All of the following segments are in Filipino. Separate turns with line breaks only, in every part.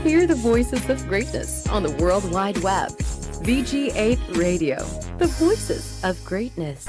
Hear the voices of greatness on the World Wide Web. VG8 Radio, the voices of greatness.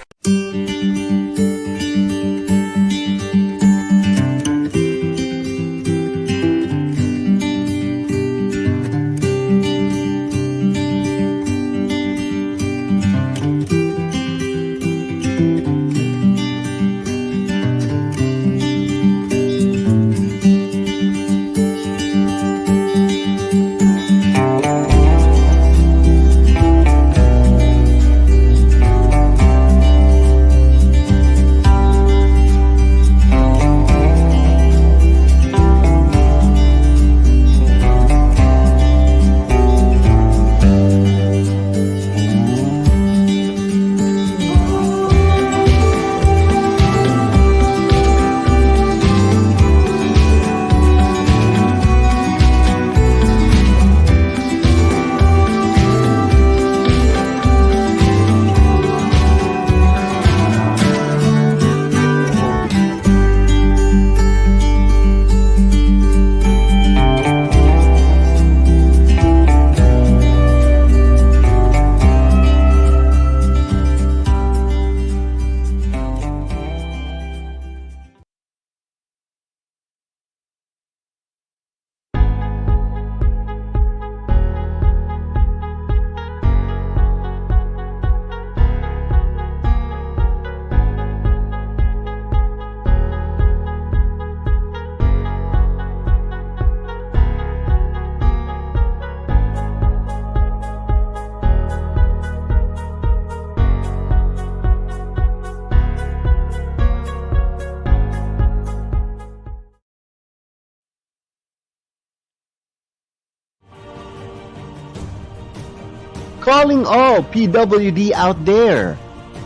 Calling all PWD out there.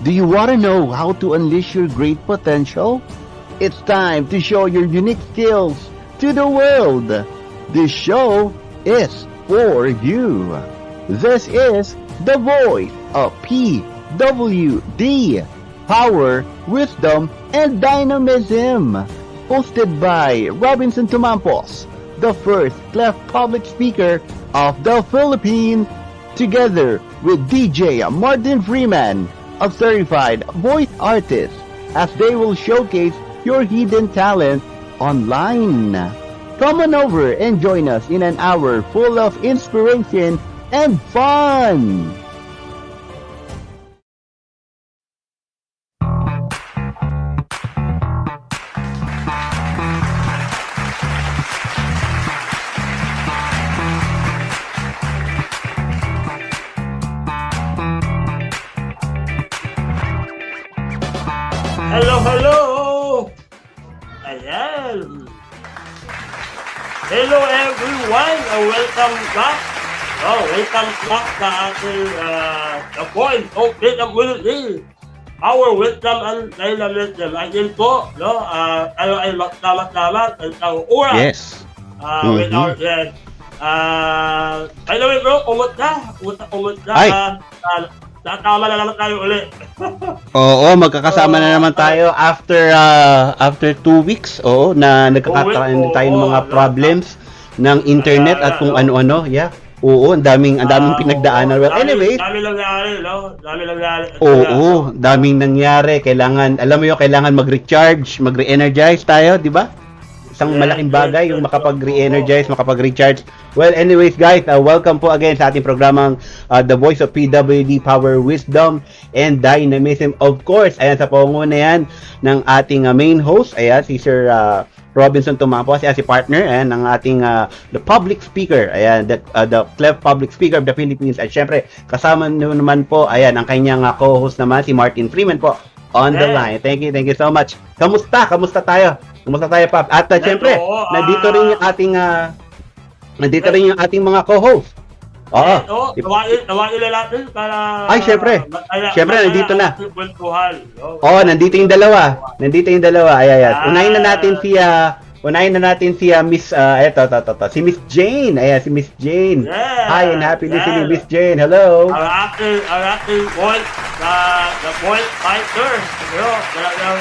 Do you want to know how to unleash your great potential? It's time to show your unique skills to the world. This show is for you. This is the voice of PWD, Power, Wisdom, and Dynamism. Hosted by Robinson Tumampos, the first cleft public speaker of the Philippines, together with DJ Martin Freeman, a certified voice artist, as they will showcase your hidden talent online. Come on over and join us in an hour full of inspiration and fun.
Hello! Ayan! Hello everyone! Welcome back! Welcome back sa ating The Voice of PWD, Power, Wisdom, and Dynamism. Again po, tayo ay magtama-tama sa isang oras.
Yes.
With our guest. By the way bro, kumusta?
Ay!
Tatama na naman tayo ulit.
Oo, magkakasama na naman tayo after 2 weeks. Oo, na nagkakaroon tayo ng mga problems ng internet at kung ano-ano. Yeah. Oo, ang daming pinagdaanan. Well, anyway,
dami nangyari, no? Dami nangyari.
Oo, daming nangyari. Kailangan, alam mo 'yo, kailangan mag-recharge, mag-re-energize tayo, 'di ba? Isang malaking bagay yung makapag-re-energize, makapag-recharge. Well, anyways guys, welcome po again sa ating programang The Voice of PWD, Power, Wisdom, and Dynamism. Of course, ayan sa pangunguna yan ng ating main host, ayan si Sir Robinson Tumampos, ayan si partner, ayan ng ating the public speaker, ayan the cleft public speaker of the Philippines. At syempre, kasama naman po, ayan ang kanyang co-host naman si Martin Freeman po on the line. Thank you so much. Kamusta tayo? Kumusta tayo, Pap? At syempre, nandito rin yung ating mga co-host. Oo.
Tawagin na natin para...
Ay, syempre. Syempre, nandito na. Oo, nandito yung dalawa. Ayan. Unahin na natin si Miss, si Miss Jane. Ayan, si Miss Jane.
Yeah,
Hi, and happy listening, Miss Jane. Hello.
Our acting voice, the voice fighter. Talagang,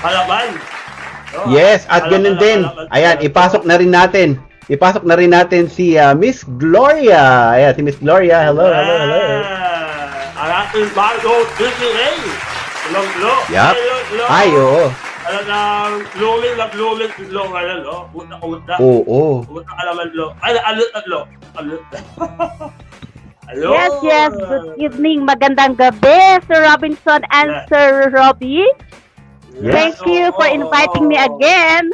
palaban.
Yes, at ganun din. Ayan, ipasok na rin natin ipasok na rin natin si Miss Gloria. Ayan, si Miss Gloria. Hello, hello, hello.
Ang ating bago DPA. Hello.
Yup.
Hello.
Ay, oo.
Talagang blooming na blooming si Lo ngayon, no? Pumunta.
Oo.
Pumunta ka naman, Lo. Ay, alit. Hello.
Yes. Good evening. Magandang gabi, Sir Robinson and
Yes.
Sir Robbie.
Yes.
Thank you for inviting me again.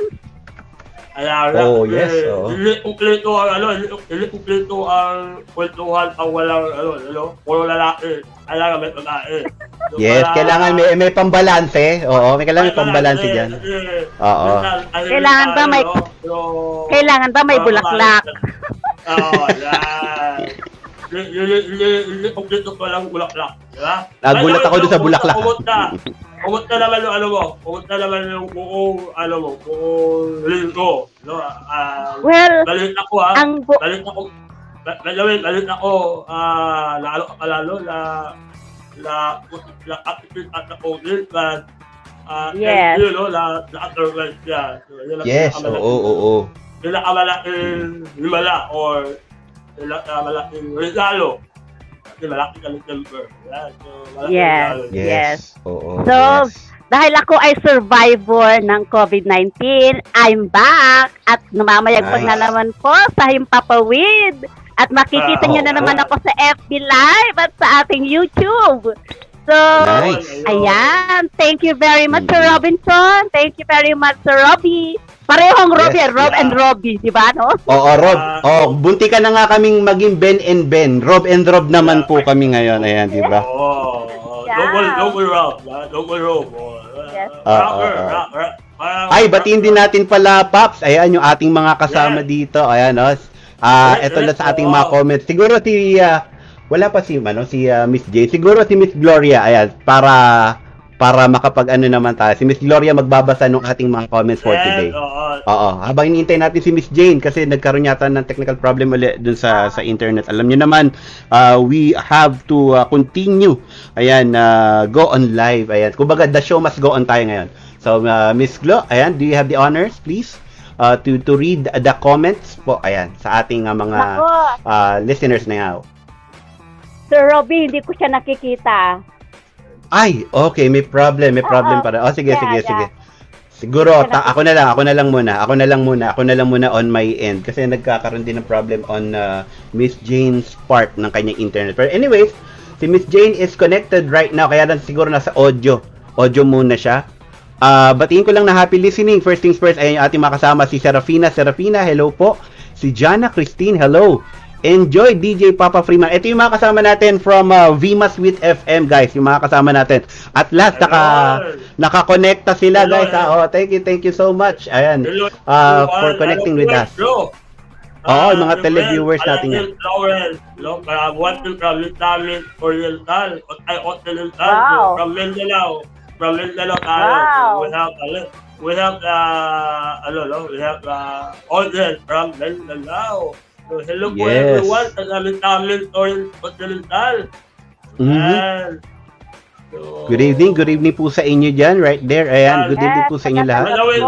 Ayan,
Yes.
Hindi kumpleto ang kwentuhan ang walang, puro lalaki. Kailangan may babae. So,
Yes, kailangan may pambalanse. Oo, may kailangan may pambalanse diyan. Oo.
Kailangan ba may bulaklak?
Oo, yan. Hindi kumpleto ko lang bulaklak. Diba?
Nagulat ako doon sa bulaklak.
Pumunta naman yung pumunta naman yung buong linggo. No?
Well,
Galit ako lalo ka palalo na attitude at the COVID, but
Yes.
you know, the other guys, yeah. So, yun ang
Yes, oo.
pinakamalaking himala or pinakamalaking regalo. Kasi malaki kami temper. Yeah, so, malaking
Yes.
regalo.
Yes. Oo.
So,
Yes.
dahil ako ay survivor ng COVID-19, I'm back at namamayagpag na
Nice.
naman po sa Himpapawid. At makikita niyo na naman ako sa FB Live at sa ating YouTube. So,
Nice.
ayan. Thank you very much, Sir Robinson. Thank you very much, Sir Robbie. Parehong Robbie,
Yes,
Rob and Robbie, di ba, no?
Oo, Rob. Bunti ka na nga kaming maging Ben and Ben. Rob and Rob naman po kami ngayon. Ayan, di ba?
Yeah.
Double rob.
Yes.
Ay, batiin din natin pala, Paps. Ayan, yung ating mga kasama dito. Ayan, ito na sa ating mga comments. Siguro wala pa si Miss J. Siguro si Miss Gloria. Ayan, para makapag-ano naman tayo. Si Miss Gloria magbabasa ng ating mga comments for today. Oo. Habang hinihintay natin si Miss Jane kasi nagkaroon yata ng technical problem ulit dun sa internet. Alam niyo naman, we have to continue. Ayan, go on live. Ayan. Kumbaga, the show must go on tayo ngayon. So, Miss Glo, ayan, do you have the honors, please? To read the comments po, ayan, sa ating mga listeners na yaw.
Sir Robbie, hindi ko siya nakikita.
Ay, okay, may problem para. Oh, sige. Siguro, ako na lang muna on my end kasi nagkakaroon din ng problem on Miss Jane's part ng kanyang internet. But anyways, si Miss Jane is connected right now kaya lang siguro nasa audio muna siya. Batiin ko lang na happy listening. First things first, ayun yung ating makasama si Serafina, hello po. Si Jana Christine, hello. Enjoy DJ Papa Freeman. Ito yung mga kasama natin from Vimas with FM, guys. Yung mga kasama natin. At last, nakakonekta sila, guys. Thank you so much. Ayan. For connecting with us. Oo, yung mga televiewers natin yan.
Watching from Vietnamese Oriental, Occidental,
Wow.
from Mindanao tayo.
Wow.
We have audience from Mindanao. So, hello po
Yes.
everyone sa Vietnamese Occidental.
Mhm.
So,
Good evening po sa inyo dyan, right there. Ayan, good evening po sa inyo
By
lahat.
the way,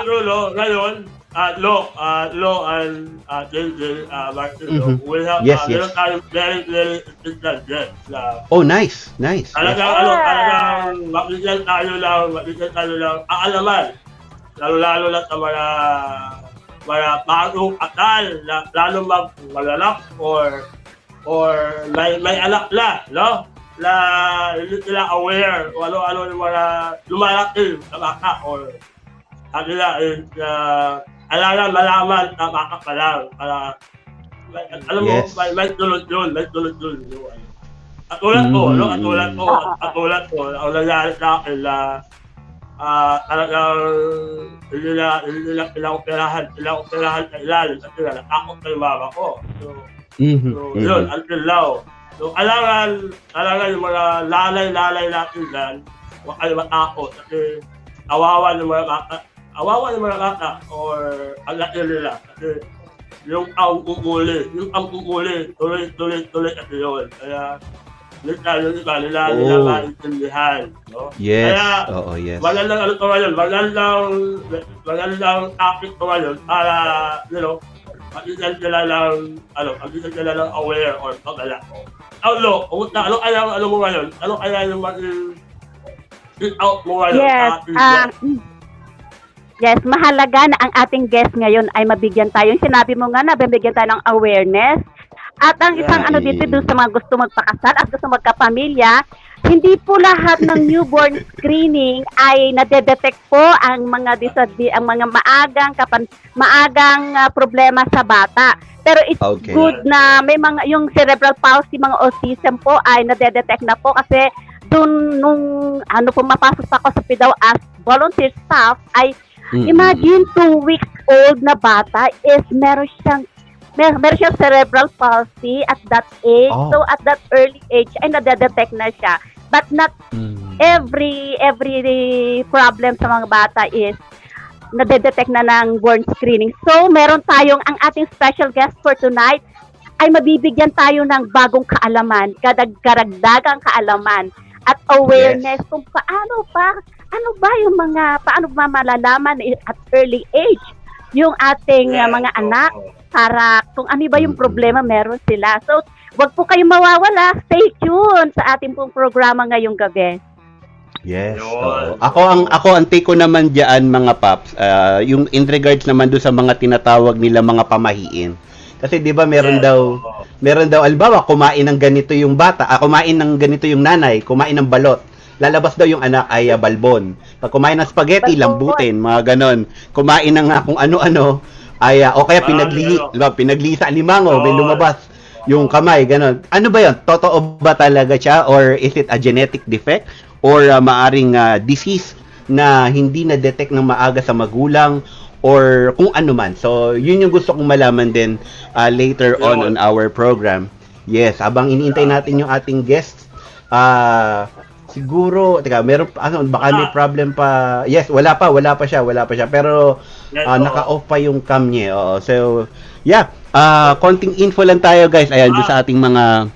Rulo, ngayon, Lo and JJ, Martin, we have
Yes.
tayo very, very interested guest.
Oh, nice. Yes.
Talagang mabigyan tayo lang kaalaman. Lalo na sa mga bagong akal, lalo mag-anak or may anak na, no? Na hindi sila aware o ano yung mga lumalaki sa baka or kanila is malaman sa baka pa lang. Alam mo,
Yes.
may tulad yun. Katulad ko, ang nangyari sa akin na talagang hindi na pinaoperahan sa ilalim kasi natakot sa mama ko. So, yun, until now. So, alangan yung mga lalay natin dyan, huwag kayo matakot kasi awawa yung mga bata or ang laki nila kasi yung ang uguli, tuloy kasi yun. Kaya, nila maintindihan. No?
Yes.
Kaya,
Yes.
magandang topic ko ngayon para, pag-isang sila lang, pag-isang sila lang aware or pagala. Ano kaya mo ngayon? Ano kaya yung sit out mo ngayon?
Yes, mahalaga na ang ating guest ngayon ay mabigyan tayo. Yung sinabi mo nga na bibigyan tayo ng awareness. At ang isang dito doon sa mga gusto magpakasal at gusto magkapamilya, hindi po lahat ng newborn screening ay nade-detect po ang mga maagang problema sa bata. Pero it's good na may mga yung cerebral palsy, mga autism po ay nade-detect na po kasi doon nung pumapasok pa ako sa PWD as volunteer staff ay imagine 2 weeks old na bata is meron siyang cerebral palsy at that age. So at that early age ay nade-detect na siya. But not every problem sa mga bata is nade-detect na ng born screening. So meron tayong ang ating special guest for tonight ay mabibigyan tayo ng bagong kaalaman, karagdagang kaalaman at awareness kung paano ba malalaman at early age yung ating mga anak para kung ano ba yung problema meron sila. So, wag po kayong mawawala. Stay tuned sa ating pong programa ngayong gabi.
Yes. Ako ang take ko naman diyan mga paps, yung in regards naman do sa mga tinatawag nila mga pamahiin. Kasi 'di ba meron daw albawa kumain ng ganito yung bata, kumain ng ganito yung nanay, kumain ng balot. Lalabas daw yung anak ay balbon. Pag kumain ng spaghetti, lambutin, mga ganon. Kumain ng kung ano-ano ay o kaya pinagli sa alimango, may lumabas yung kamay, ganon. Ano ba 'yon? Totoo ba talaga siya or is it a genetic defect or maaring disease na hindi na-detect ng maaga sa magulang or kung ano man. So, yun yung gusto kong malaman din later on our program. Yes, habang iniintay natin yung ating guests, siguro, meron baka may problem pa. Yes, wala pa siya. Pero naka-off pa yung cam niya. Oo. So, yeah, konting info lang tayo, guys. Ayan, doon sa ating mga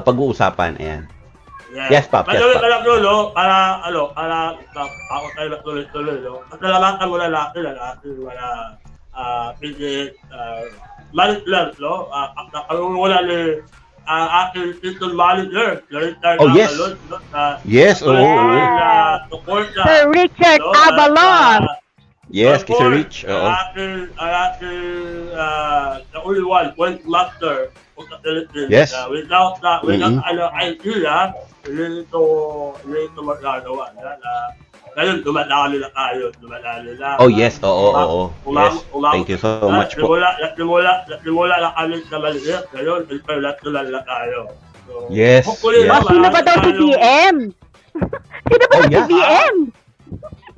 pag-uusapan. Ayan. Yes, Pop.
Para ako tayo tuloy-tuloy, no? Pasalamatan mo na natin wala PDH, management lang, no? Wala ni aking title manager,
yes. Yes,
Sir Richard Abalon.
Yes, Sir Rich.
Aking the only one, point master of the Philippines.
Yes.
Without idea, hindi ito magagawa. Ngayon, dumadali na tayo.
Oh, yes. Oo. Yes. Thank you so much po.
Simula na kami sa maliit. Ngayon, international na tayo. So,
yes.
Sino ba daw si BM? Sino ba si BM?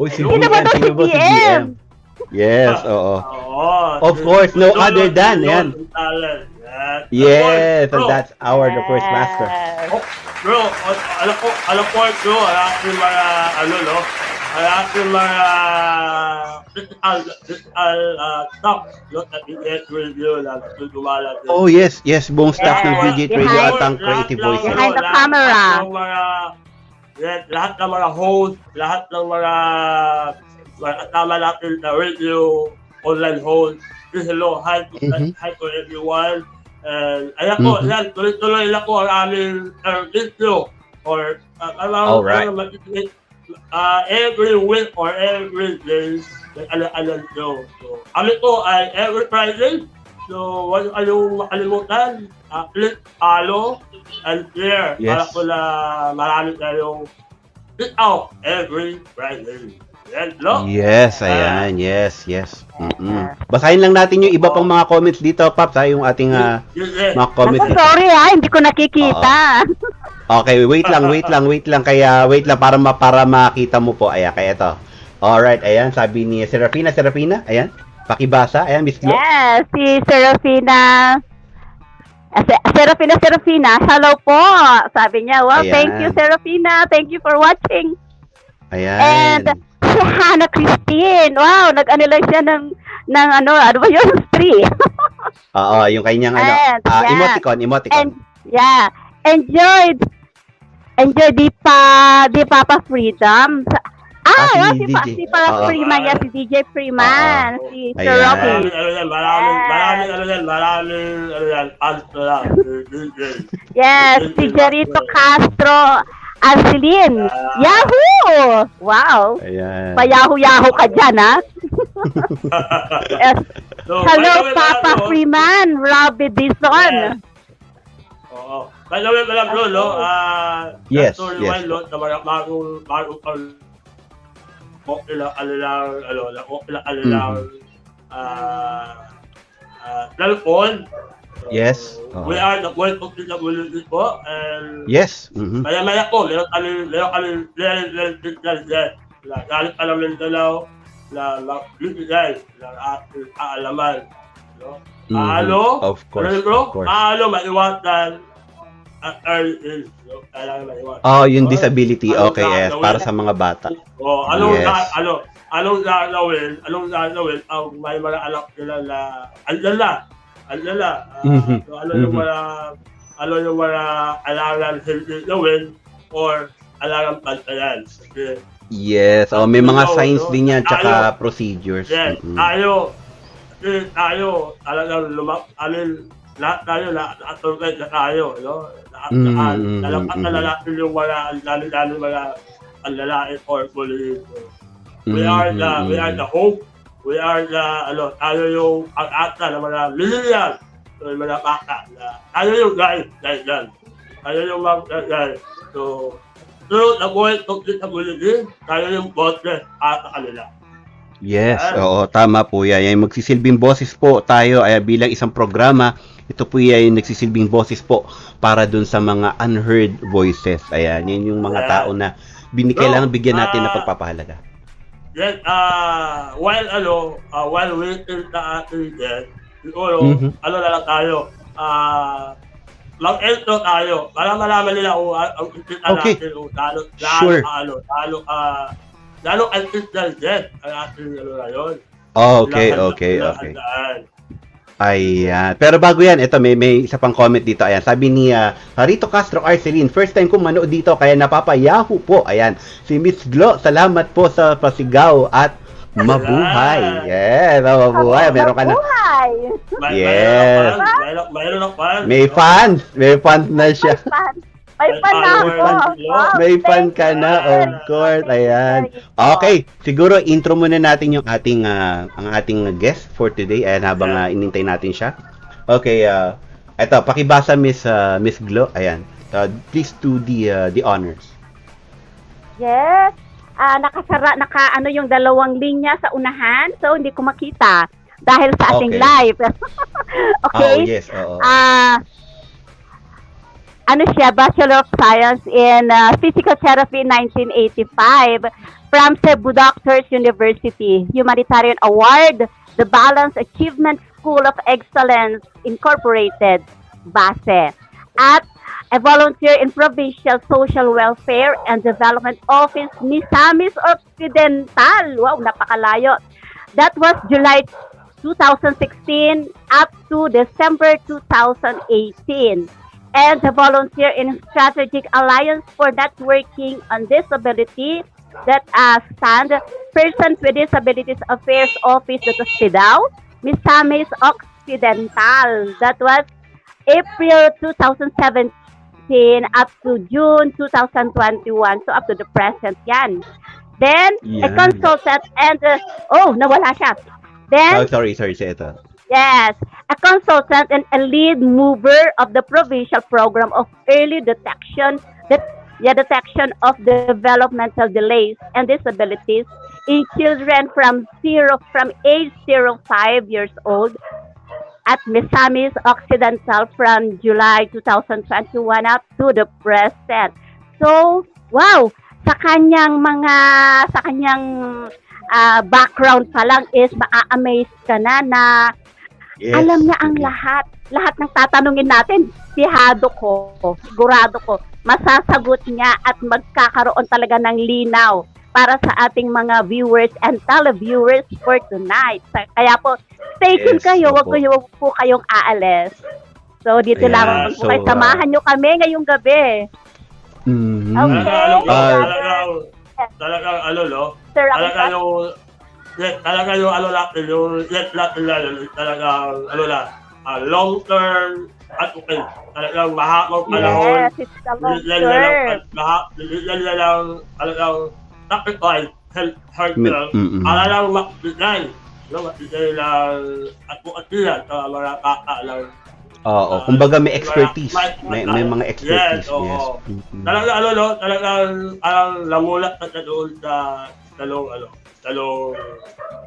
Sino ba si BM? Yes, oo. Of course, no other than yan. Yes, and that's the first master.
Bro, alam ko, aking mga, staff, at BS Radio,
oh, yes, buong staff ng BJ Radio at ang Creative Voices.
Behind the camera.
Lahat ng mga host, lahat ng mga kasama natin na radio, online host, hello, hi to everyone. And ayan po, tuloy-tuloy lang po ang aming intro or every week or every day may alam show. So, amin po ay every Friday. So, huwag kayong makalimutan. Click, follow, and share. Para po na marami tayong sit out every Friday.
Yes, ayan. Yes. Basahin lang natin yung iba pang mga comments dito, Paps, yung ating mga comments.
Sorry hindi ko nakikita.
Okay, wait lang. Kaya wait lang para makita mo po. Ayan, kaya ito. Alright, ayan, sabi ni Serafina, ayan. Pakibasa, ayan, Miss Glo.
Yes, si Serafina. Serafina, hello po. Sabi niya, well,
ayan.
Thank you, Serafina. Thank you for watching.
Ayan.
And si Hannah Christine, wow, nag-ano lang siya ng ano ba yun? Tree.
Oo, yung kanyang emoticon.
And, enjoy di Papa Freedom.
si DJ.
Si parang
Oo.
Freeman yan, si DJ Freeman, si Sir
Ayan.
Robin.
Maraming fans na lang.
Yes, si Jerito Castro Arcelin. Yahoo! Wow!
Ayan.
Pa-yahoo-yahoo ka dyan, ha? Yes.
So,
Hello,
by the way,
Papa
ano,
Freeman, Robbie Dison.
Oo. By the way, alam mo, no?
Yes,
Story
yes.
wine, no? Na bagong okay lang, cellphone.
Yes.
We are the voice of PWD po, and
Yes. Mhm.
maya-maya po, meron kami galing ka namin dalaw na mag-utilize ng ating kaalaman. No?
Of course,
Ano bro?
of course.
Maiwasan at early age. No? Kailangan maiwasan.
Oh, yung
No?
disability.
Anong
Okay, yes.
gagawin?
Para sa mga bata.
Anong
Yes.
anong gagawin ang may mga anak nila na alala. So, ano yung mga alangan hindi gawin or alangan pantayan. Kasi,
Yes. Oh, may mga
No,
signs
no.
din yan, tsaka
Tayo.
procedures.
yes,
Mhm.
tayo talagang lahat tayo na-authorize na tayo, no? Nalapat na natin yung mga dami mga lalaki or bullying. We are the hope. We are tayo yung ang-ata ng mga millennials. So, yung mga bata. Tayo yung guys yan. Tayo yung mga guys. So, through the voice of disability, tayo yung boses at kanila.
Yes, oo, tama po yan. Yung magsisilbing boses po tayo ay bilang isang programa. Ito po yung nagsisilbing boses po para dun sa mga unheard voices. Ayan, yun yung mga tao na kailangan bigyan natin ng pagpapahalaga.
Yes, while waiting sa ating guest, siguro, na lang tayo, mag-intro tayo para malaman nila kung ang isip
Okay.
natin kung
Sure.
lalo ang isip guest ang ating ngayon.
Okay. Ayan. Pero bago yan, ito may isa pang comment dito. Ayan, sabi ni Rito Castro Arcelin, first time kong manood dito kaya napapayahu po. Ayan, si Miss Glo, salamat po sa pasigaw at mabuhay. Yes, mabuhay. Meron ka na. Yes. May fans na siya.
May fan na ako.
May fan ka na, of course. Ayan. Okay, siguro intro muna natin yung ating ang ating guest for today ayan habang inintay natin siya. Okay, eto pakibasa Miss Glo. Ayan. Please do the honors.
Yes. Naka yung dalawang linya sa unahan, so hindi ko makita dahil sa ating
Okay.
live. Okay?
Oh, yes, oo.
Ano siya, Bachelor of Science in Physical Therapy 1985 from Cebu Doctors University, Humanitarian Award, the Balance Achievement School of Excellence Incorporated, BASE, at a volunteer in Provincial Social Welfare and Development Office, Misamis Occidental. Wow, napakalayo. That was July 2016 up to December 2018. And a volunteer in Strategic Alliance for Networking on Disability that stand Persons with Disabilities Affairs Office that was Pidao, Misamis Occidental. That was April 2017 up to June 2021. So up to the present yan. Then, a
Yan.
consultant and, nawala siya. Then,
Sorry, say ito.
yes, a consultant and a lead mover of the provincial program of early detection of developmental delays and disabilities in children from age 0-5 years old at Misamis Occidental from July 2021 up to the present. So, wow, sa kanyang background pa lang is maa-amaze ka na
Yes.
alam niya ang lahat ng tatanungin natin, sigurado ko, masasagot niya at magkakaroon talaga ng linaw para sa ating mga viewers and televiewers for tonight. Kaya po, stay tuned
Yes,
kayo, wag
opo.
po kayong aalis. So, dito
Ayan,
lamang po
so,
kayo. Samahan nyo kami ngayong gabi.
Mhm.
Okay.
talagang ano, no?
Sir
Talagang
Robinson?
yung, talagang yung ano natin, yung let natin na yun, talagang ano na, long-term advocate. Talagang mahabang panahon,
Yes, it's a long
binigyan niya lang,
term.
binigyan niya lang talagang sacrifice, hard
Mm,
lang,
mm, mm.
para lang magbigay, no? Magbigay ng advocacy sa mga bata lang.
Oo, kumbaga may
May
expertise. May mga expertise,
yes,
yes.
oo.
Mm.
Talagang ano, no? Talagang parang namulat na siya doon sa talong, ano, talong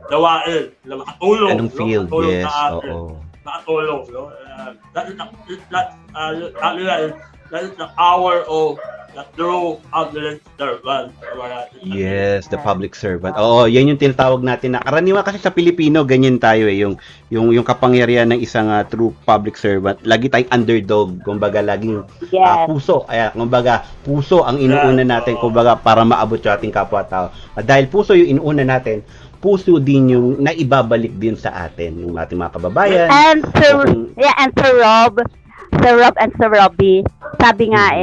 gawain na makatulong,
Anong
no?
field?
Makatulong
Yes,
sa atin.
oo.
Makatulong, no? That is sabi nga, that is the power of the true public servant.
Yes, the public servant. Oo, yan yung tinatawag natin na karaniwan kasi sa Pilipino ganyan tayo eh, yung kapangyarihan ng isang true public servant. Lagi tayong underdog, kumbaga laging
Yes.
puso. Kaya kumbaga puso ang inuuna natin kumbaga para maabot yung ating kapwa-tao. At dahil puso yung inuuna natin, puso din yung naibabalik din sa atin yung ating mga kababayan.
And Sir,
Kung-
and Sir Rob and Sir Robbie, sabi nga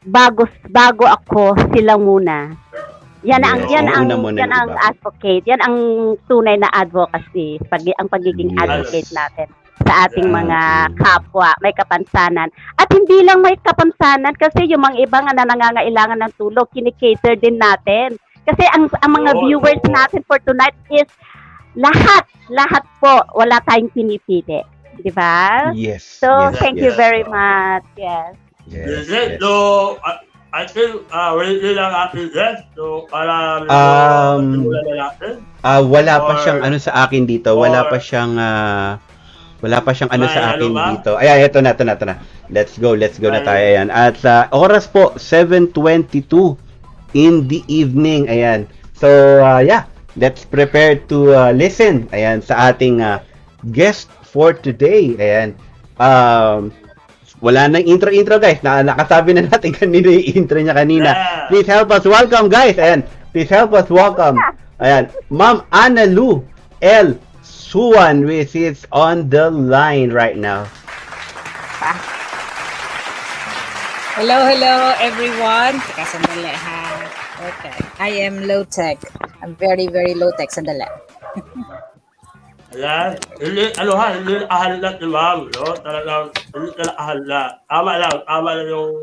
bago ako, sila muna. Yan ang
Yes,
yan ang
una muna
yan
ng
ang
iba.
advocate. Yan ang tunay na advocacy, ang pagiging
Yes.
advocate natin sa ating
Yeah.
mga kapwa, may kapansanan. At hindi lang may kapansanan kasi yung mga iba nga na nangangailangan ng tulong, kinikater din natin. Kasi ang mga
Oo,
viewers
oo.
natin for tonight is lahat po, wala tayong pinipili. Di ba?
Yes.
So,
yes,
thank
yes.
you very much. Yes.
Yes,
Yes,
yes.
so, I think, ready lang ating guest. So, para simulan na natin.
Wala pa
Or-
siyang ano sa akin dito. Wala
or-
pa siyang ano
May
sa akin
ano ba?
dito. Ayan, ito na. Let's go na
May-
tayo. Ayan. At oras po, 7:22 in the evening. Ayan. So, yeah. Let's prepare to listen. Ayan, sa ating guest for today. Ayan. Wala nang intro guys. Nakasabi na natin kanina yung intro niya kanina.
Yeah.
Please help us welcome guys. Ayan. Please help us welcome. Ayan. Ma'am Ana Lu L. Suwan, which is on the line right now.
Hello everyone. Teka, sandali ha. Okay. I am low tech. I'm very, very low tech. Sandali.
Ayan. Hindi nakahanda si ma'am, no? Talagang, hindi ka nakahanda. Tama lang yung,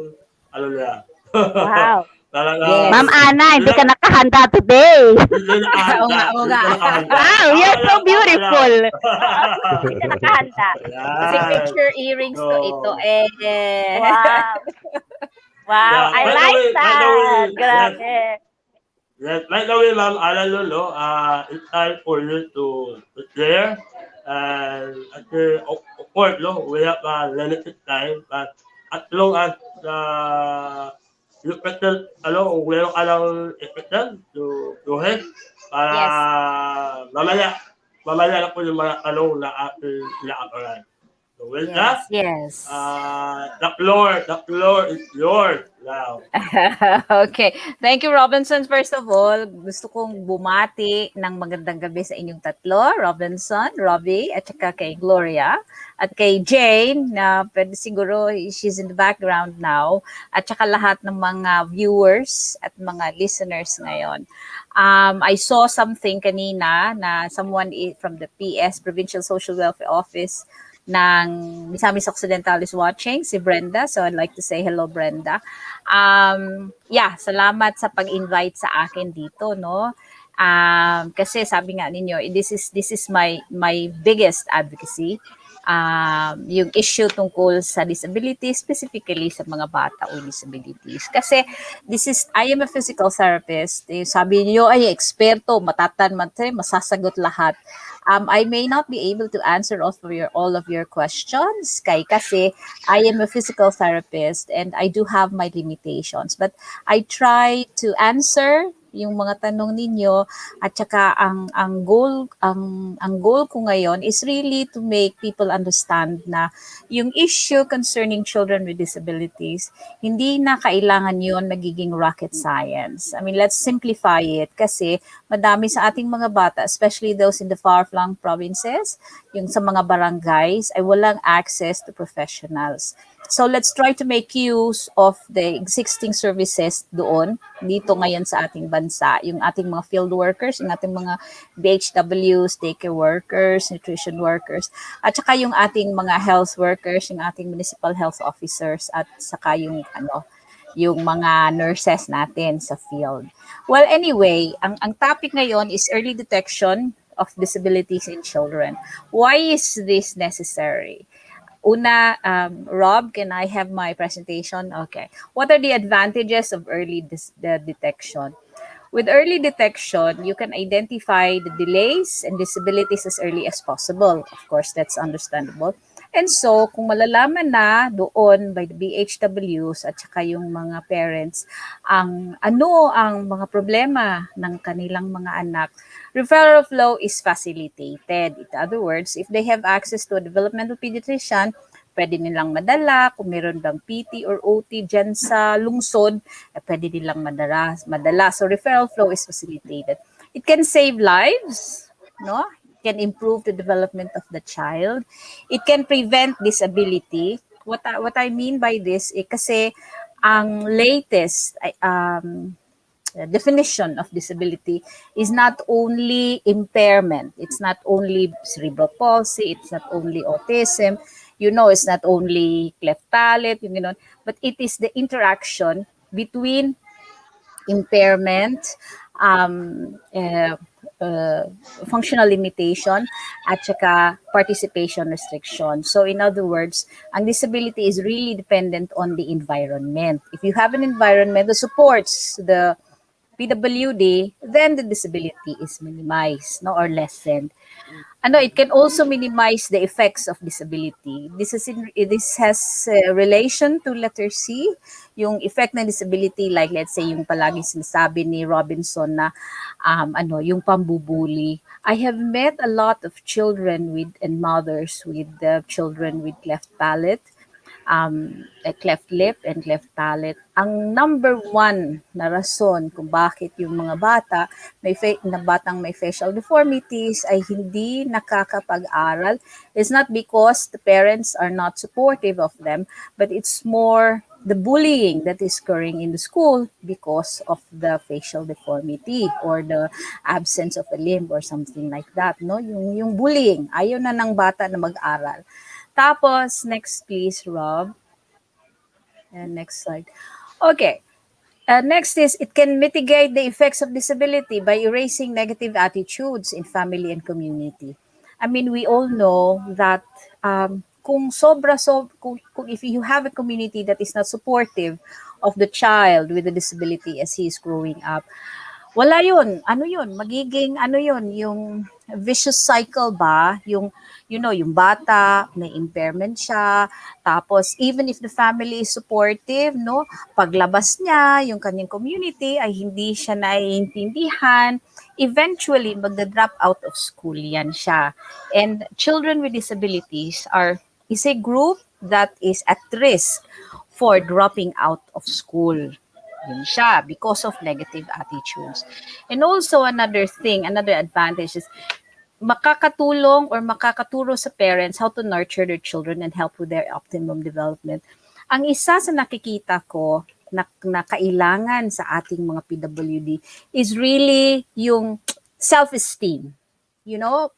ano niya.
Wow.
Talagang,
Yes.
Ma'am Ana, hindi ka nakahanda today.
Hindi nakahanda.
Oo nga.
Hindi ka nakahanda.
Wow, you're so
Tama
beautiful.
lang.
Hindi ka nakahanda.
Kasi
Ayan.
picture earrings ko
So,
ito
Wow. Wow,
Yeah,
I
by the
like
way,
that.
yes.
Grabe.
Yes, by the way, ma'am, Ana Lolo, it's time for you to share. And of course, no, we have limited time, but as long as you present, kung meron ka lang i-present to him, para mamaya na po yung mga tanong na ating ina-apply. So with that,
Yes.
the floor is yours now.
Okay. Thank you, Robinson. First of all, gusto kong bumati ng magandang gabi sa inyong tatlo. Robinson, Robbie, at saka kay Gloria. At kay Jane, na pwede siguro she's in the background now. At saka lahat ng mga viewers at mga listeners ngayon. I saw something kanina na someone from the PS, Provincial Social Welfare Office, ng Misamis Occidental is watching, si Brenda. So I'd like to say hello, Brenda. Salamat sa pag-invite sa akin dito, no? Kasi sabi nga ninyo, this is my biggest advocacy. Yung issue tungkol sa disability, specifically sa mga bata with disabilities. Kasi I am a physical therapist. Sabi niyo ay eksperto, masasagot lahat. I may not be able to answer all of your questions kasi I am a physical therapist and I do have my limitations, but I try to answer yung mga tanong ninyo at saka ang goal ko ngayon is really to make people understand na yung issue concerning children with disabilities, hindi na kailangan yon magiging rocket science. I mean, let's simplify it kasi madami sa ating mga bata, especially those in the far-flung provinces, yung sa mga barangays, ay walang access to professionals. So let's try to make use of the existing services doon, dito ngayon sa ating bansa. Yung ating mga field workers, yung ating mga BHWs, daycare workers, nutrition workers, at saka yung ating mga health workers, yung ating municipal health officers, at saka yung mga nurses natin sa field. Well, anyway, ang topic ngayon is early detection of disabilities in children. Why is this necessary? Una, Rob, can I have my presentation? Okay. What are the advantages of early the detection? With early detection, you can identify the delays and disabilities as early as possible. Of course, that's understandable. And so, kung malalaman na doon by the BHWs at saka yung mga parents ang ano ang mga problema ng kanilang mga anak, referral flow is facilitated. In other words, if they have access to a developmental pediatrician, pwede nilang madala. Kung meron bang PT or OT dyan sa lungsod, pwede nilang madala. So referral flow is facilitated. It can save lives, no? It can improve the development of the child. It can prevent disability. What I mean by this, kasi ang latest definition of disability is not only impairment, it's not only cerebral palsy, it's not only autism, it's not only cleft palate, but it is the interaction between impairment, functional limitation, at saka participation restriction. So in other words, ang disability is really dependent on the environment. If you have an environment that supports the PWD, then the disability is minimized, or lessened. It can also minimize the effects of disability. This has relation to letter C, yung effect ng disability, like let's say yung palagi sinasabi ni Robinson na yung pambubuli. I have met a lot of children and mothers with children with cleft palate, cleft lip and cleft palate. Ang number one na rason kung bakit yung mga batang may facial deformities ay hindi nakakapag-aral is not because the parents are not supportive of them, but it's more the bullying that is occurring in the school because of the facial deformity or the absence of a limb or something like that, no? Yung bullying, ayaw na ng bata na mag-aral. Tapos, next please, Rob. And next slide. Okay. Next is, it can mitigate the effects of disability by erasing negative attitudes in family and community. I mean, we all know that kung if you have a community that is not supportive of the child with a disability as he is growing up, wala yun. Magiging yung vicious cycle ba? Yung bata, may impairment siya. Tapos, even if the family is supportive, no? Paglabas niya, yung kanyang community ay hindi siya naiintindihan. Eventually, magda-drop out of school yan siya. And children with disabilities is a group that is at risk for dropping out of school. Yun siya, because of negative attitudes. And also another advantage is makakatulong or makakaturo sa parents how to nurture their children and help with their optimum development. Ang isa sa nakikita ko na kailangan sa ating mga PWD is really yung self-esteem.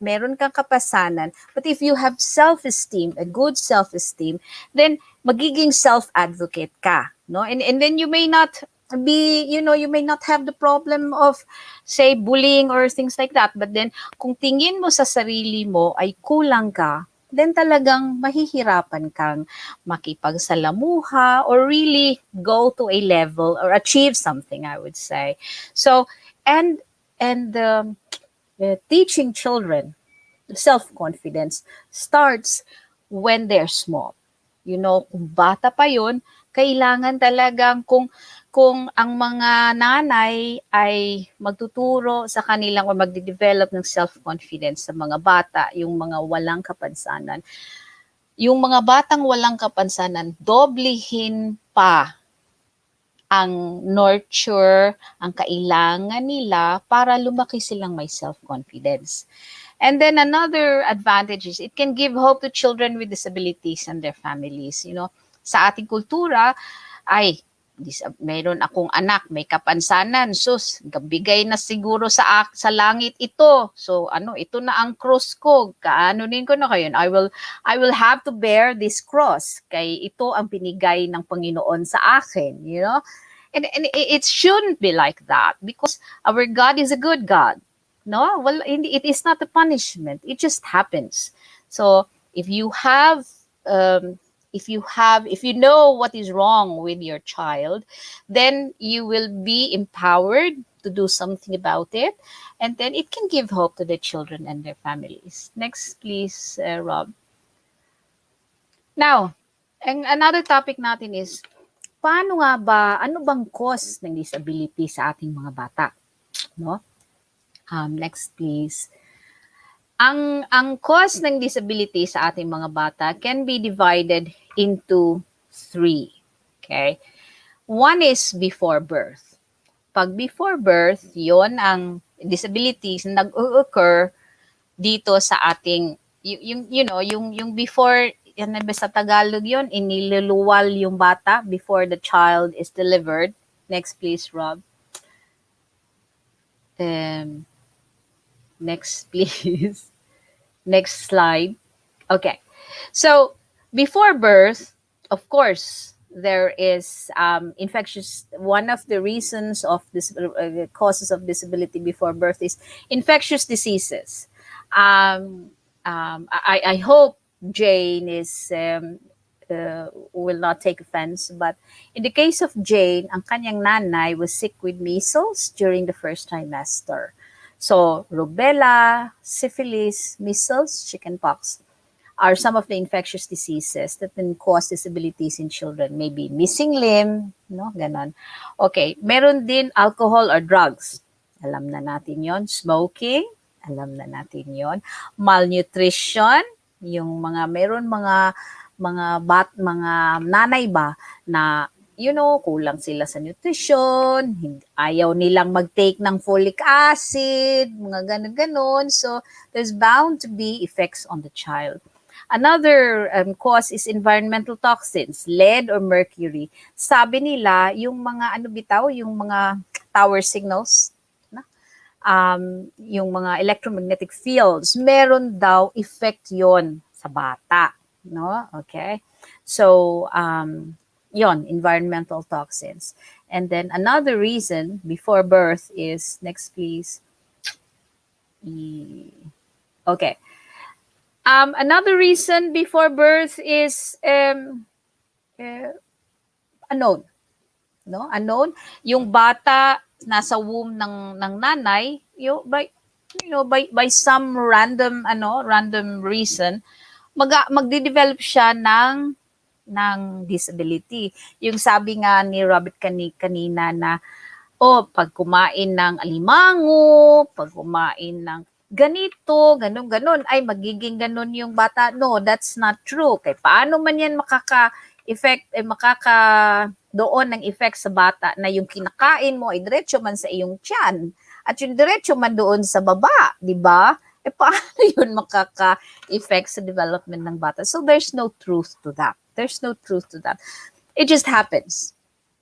Meron kang kapasanan, but if you have self-esteem, a good self-esteem, then magiging self-advocate ka, no? And then you may not you may not have the problem of, say, bullying or things like that, but then kung tingin mo sa sarili mo ay kulang ka, then talagang mahihirapan kang makipagsalamuha or really go to a level or achieve something, I would say. So, and teaching children self-confidence starts when they're small. Kung bata pa yun, kailangan talagang kung ang mga nanay ay magtuturo sa kanilang o magde-develop ng self-confidence sa mga bata, yung mga walang kapansanan. Yung mga batang walang kapansanan, doblehin pa ang nurture, ang kailangan nila para lumaki silang may self-confidence. And then another advantage is it can give hope to children with disabilities and their families. Sa ating kultura, ay, mayroon akong anak, may kapansanan, sus, bigay na siguro sa langit ito. So ano, ito na ang cross ko. Kaanonin ko na kayo. I will have to bear this cross. Kay ito ang pinigay ng Panginoon sa akin, you know? And it shouldn't be like that because our God is a good God. No? Well, it is not a punishment. It just happens. So if you have if you know what is wrong with your child, then you will be empowered to do something about it, and then it can give hope to the children and their families. Next, please, Rob. Now, another topic natin is, paano nga ba, ano bang cause ng disability sa ating mga bata? No? Next, please. Ang cause ng disability sa ating mga bata can be divided into 3. Okay? One is before birth. Pag before birth, yon ang disabilities na nag-occur dito sa ating yung before, yan ba sa Tagalog yon, iniluluwal yung bata before the child is delivered. Next, please, Rob. Next, please. Next slide. Okay. So, before birth, of course, there is infectious. One of the reasons of this causes of disability before birth is infectious diseases. I hope Jane will not take offense, but in the case of Jane, ang kanyang nanay was sick with measles during the first trimester. So, rubella, syphilis, measles, chickenpox are some of the infectious diseases that can cause disabilities in children. Maybe missing limb, no? Ganon. Okay, meron din alcohol or drugs. Alam na natin yon. Smoking, alam na natin yon. Malnutrition, yung meron mga nanay ba na kulang sila sa nutrition, ayaw nilang mag-take ng folic acid, mga ganon. So, there's bound to be effects on the child. Another cause is environmental toxins, lead or mercury. Sabi nila, yung mga yung mga tower signals, yung mga electromagnetic fields, meron daw effect yon sa bata. No? Okay? So, yon, environmental toxins. And then another reason before birth is, next please. Okay. Another reason before birth is unknown. No? Unknown. Yung bata nasa womb ng nanay, by some random reason, magde-develop siya ng disability. Yung sabi nga ni Robert kanina na, pag kumain ng alimango, pag kumain ng ganito, ganon, ay magiging ganon yung bata. No, that's not true. Kaya paano man yan doon ng effect sa bata na yung kinakain mo ay diretso man sa iyong tiyan at yung diretso man doon sa baba, di ba? Paano yun makaka-effect sa development ng bata? So there's no truth to that. There's no truth to that. It just happens.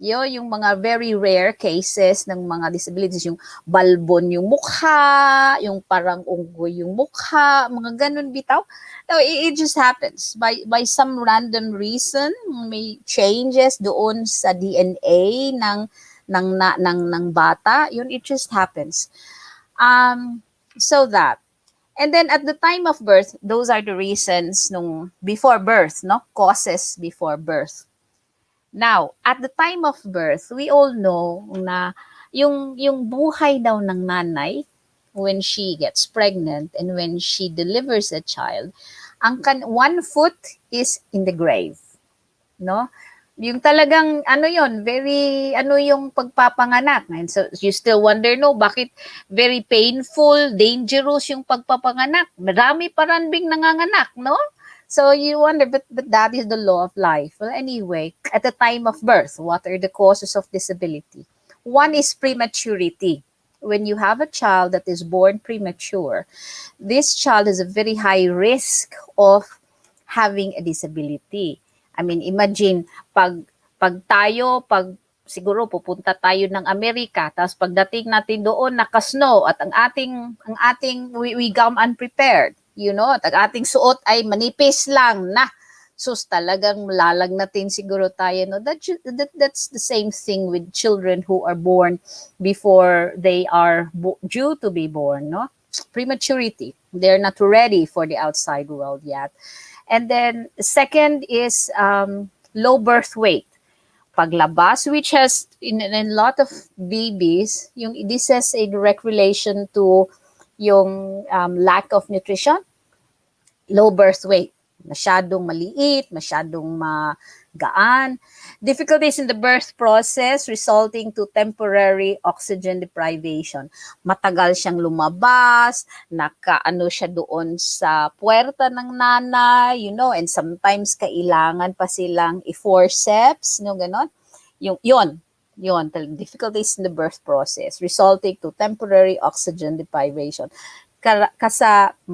Yung mga very rare cases ng mga disabilities, yung balbon yung mukha, yung parang unggoy yung mukha, mga ganun bitaw. No, it just happens. By some random reason, may changes doon sa DNA ng bata. Yun, it just happens. So that. And then at the time of birth, those are the reasons before birth, no? Causes before birth. Now, at the time of birth, we all know na yung buhay daw ng nanay when she gets pregnant and when she delivers a child, one foot is in the grave, no? Yung talagang very yung pagpapanganak. And so you still wonder, no, bakit very painful, dangerous yung pagpapanganak? Marami paranbing nanganganak, no? So you wonder, but that is the law of life. Well, anyway, at the time of birth, what are the causes of disability? One is prematurity. When you have a child that is born premature, this child has a very high risk of having a disability. I mean, imagine, pag siguro pupunta tayo ng Amerika, tapos pagdating natin doon, naka-snow, at we come unprepared, at ang ating suot ay manipis lang na. Sus, talagang lalagnatin siguro tayo, no? That's the same thing with children who are born before they are due to be born, no? Prematurity. They're not ready for the outside world yet. And then, second is low birth weight. Paglabas, which has, in a lot of babies, this has a direct relation to yung lack of nutrition, low birth weight. Masyadong maliit, masyadong magaan. Difficulties in the birth process resulting to temporary oxygen deprivation. Matagal siyang lumabas, nakaano siya doon sa puwerta ng nanay, and sometimes kailangan pa silang i-forceps, ganon. Yun, difficulties in the birth process resulting to temporary oxygen deprivation.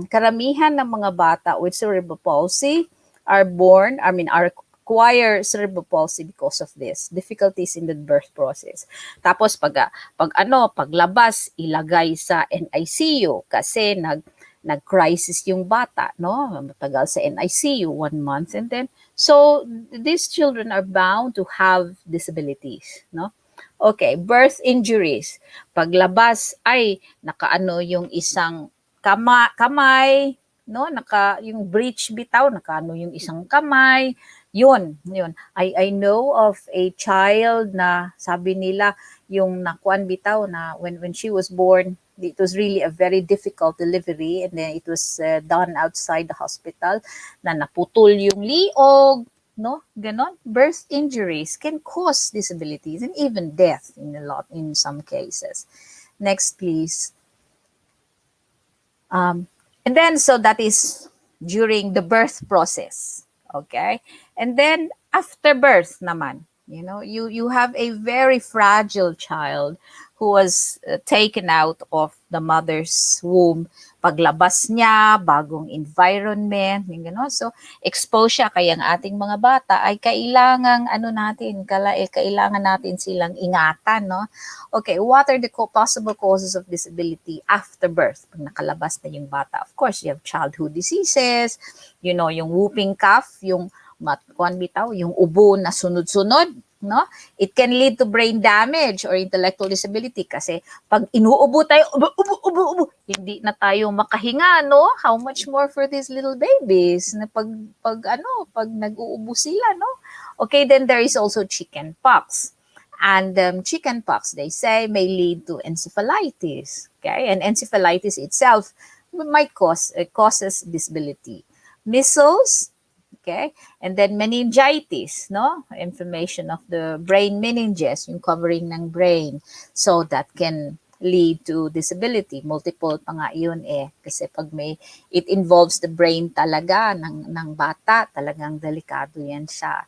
Karamihan ng mga bata with cerebral palsy acquire cerebral palsy because of this, difficulties in the birth process. Tapos paglabas, ilagay sa NICU kasi nag-crisis yung bata, no? Matagal sa NICU, 1 month, and then, so these children are bound to have disabilities, no? Okay, birth injuries. Paglabas ay nakaano yung isang kamay, no? Yung breech bitaw, nakaano yung isang kamay. Yun. I know of a child na sabi nila yung nakuan bitaw na when she was born, it was really a very difficult delivery, and then it was done outside the hospital, na naputol yung liog, no? Ganon. Birth injuries can cause disabilities and even death in some cases. Next, please. And then, so that is during the birth process, okay? And then after birth naman, you have a very fragile child who was taken out of the mother's womb. Paglabas niya, bagong environment, so expose siya, kaya ang ating mga bata ay kailangan natin silang ingatan, no? Okay, what are the possible causes of disability after birth? Pag nakalabas na yung bata, of course, you have childhood diseases, yung whooping cough, yung ubo na sunod-sunod, no? It can lead to brain damage or intellectual disability kasi pag inuubo tayo, ubo, hindi na tayo makahinga, no? How much more for these little babies na pag nag-uubo sila, no? Okay, then there is also chicken pox. And chicken pox, they say, may lead to encephalitis, okay? And encephalitis itself might causes disability. Measles, okay? And then meningitis, no? Inflammation of the brain meninges, yung covering ng brain. So that can lead to disability. Multiple pa nga yun kasi pag it involves the brain talaga ng bata, talagang delikado yan siya.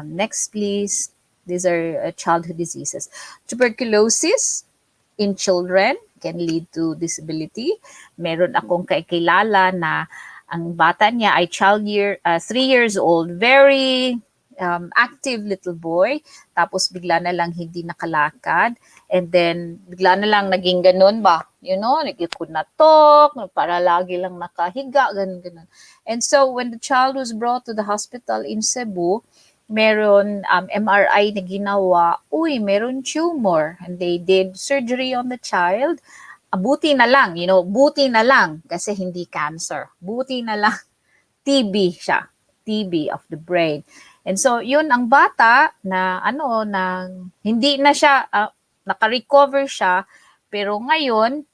Next, please. These are childhood diseases. Tuberculosis in children can lead to disability. Meron akong kakilala na ang bata niya ay 3 years old, very active little boy, tapos bigla na lang hindi nakalakad, and then bigla na lang naging ganun ba, he could not talk, para lagi lang nakahiga, ganun. And so when the child was brought to the hospital in Cebu, meron MRI na ginawa, meron tumor, and they did surgery on the child. Buti na lang, buti na lang kasi hindi cancer. Buti na lang TB siya, TB of the brain. And so yun ang bata na na hindi na siya naka-recover siya, pero ngayon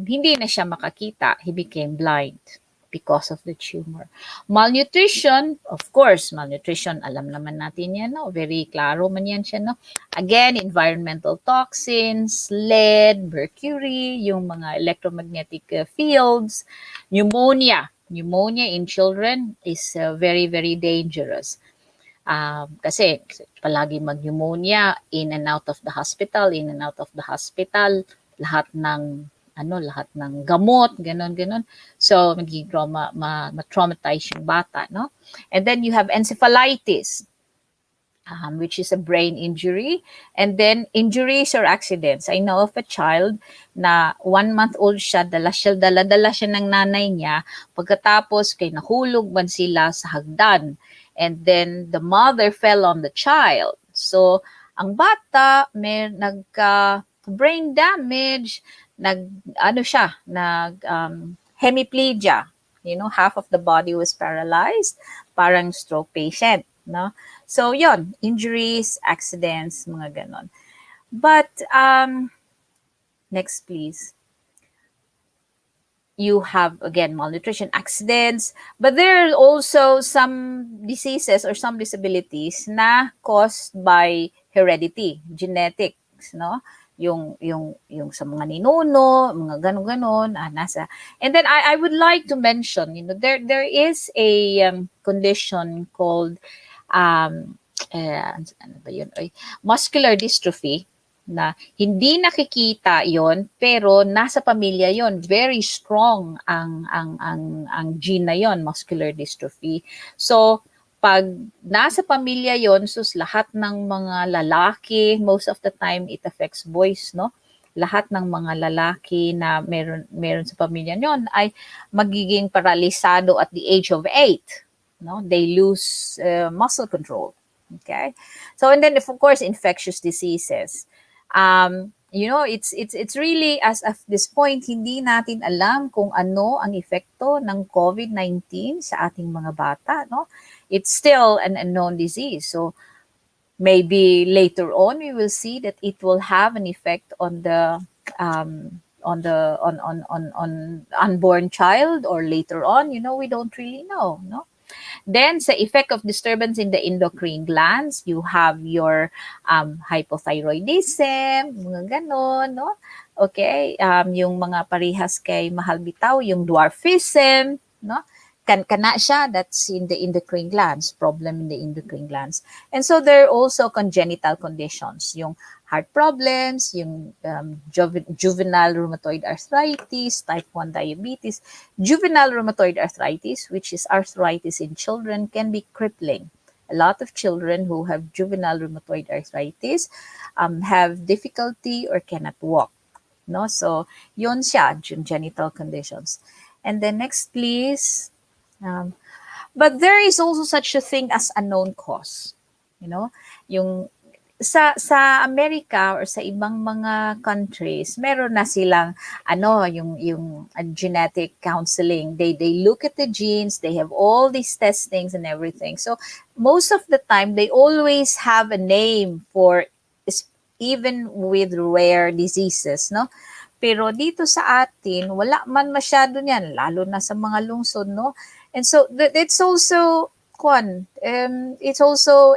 hindi na siya makakita. He became blind because of the tumor. Malnutrition, of course, alam naman natin yan, no? Very klaro man yan siya, no? Again, environmental toxins, lead, mercury, yung mga electromagnetic fields, pneumonia. Pneumonia in children is very, very dangerous. Kasi palagi mag-pneumonia, in and out of the hospital, lahat ng lahat ng gamot, ganon. So, magiging ma-traumatize yung bata, no? And then you have encephalitis, which is a brain injury. And then injuries or accidents. I know of a child na 1-month-old siya, dala siya ng nanay niya. Pagkatapos, kay nahulog man sila sa hagdan. And then the mother fell on the child. So, ang bata may brain damage, hemiplegia. Half of the body was paralyzed, parang stroke patient, no? So, yon, injuries, accidents, mga ganon. But, next please. You have, again, malnutrition, accidents, but there are also some diseases or some disabilities na caused by heredity, genetics, no? Yung sa mga ninuno, mga ganon, nasa. And then I would like to mention, there is a condition called muscular dystrophy, na hindi nakikita yon pero nasa pamilya yon, very strong ang gene na yon, muscular dystrophy. So pag nasa pamilya yon, lahat ng mga lalaki, most of the time it affects boys, no? Lahat ng mga lalaki na meron sa pamilya yon ay magiging paralisado at the age of 8, no? They lose muscle control. Okay? So, and then of course infectious diseases. It's really, as of this point, hindi natin alam kung ano ang epekto ng COVID-19 sa ating mga bata, no? It's still an unknown disease. So maybe later on we will see that it will have an effect on the unborn child, or later on, we don't really know, no? Then, sa effect of disturbance in the endocrine glands, you have your hypothyroidism, mga ganon, no? Okay, yung mga parehas kay Mahal Bitaw, yung dwarfism, no? Kana siya, that's in the endocrine glands, problem in the endocrine glands. And so, there are also congenital conditions, yung heart problems, yung juvenile rheumatoid arthritis, type 1 diabetes. Juvenile rheumatoid arthritis, which is arthritis in children, can be crippling. A lot of children who have juvenile rheumatoid arthritis have difficulty or cannot walk. No? So, yun siya, genital conditions. And then next, please. But there is also such a thing as unknown cause. Yung sa Amerika or sa ibang mga countries, meron na silang yung genetic counseling. They look at the genes, they have all these testings and everything. So most of the time they always have a name for, even with rare diseases, no? Pero dito sa atin, wala man masyado niyan, lalo na sa mga lungsod, no? And so it's also it's also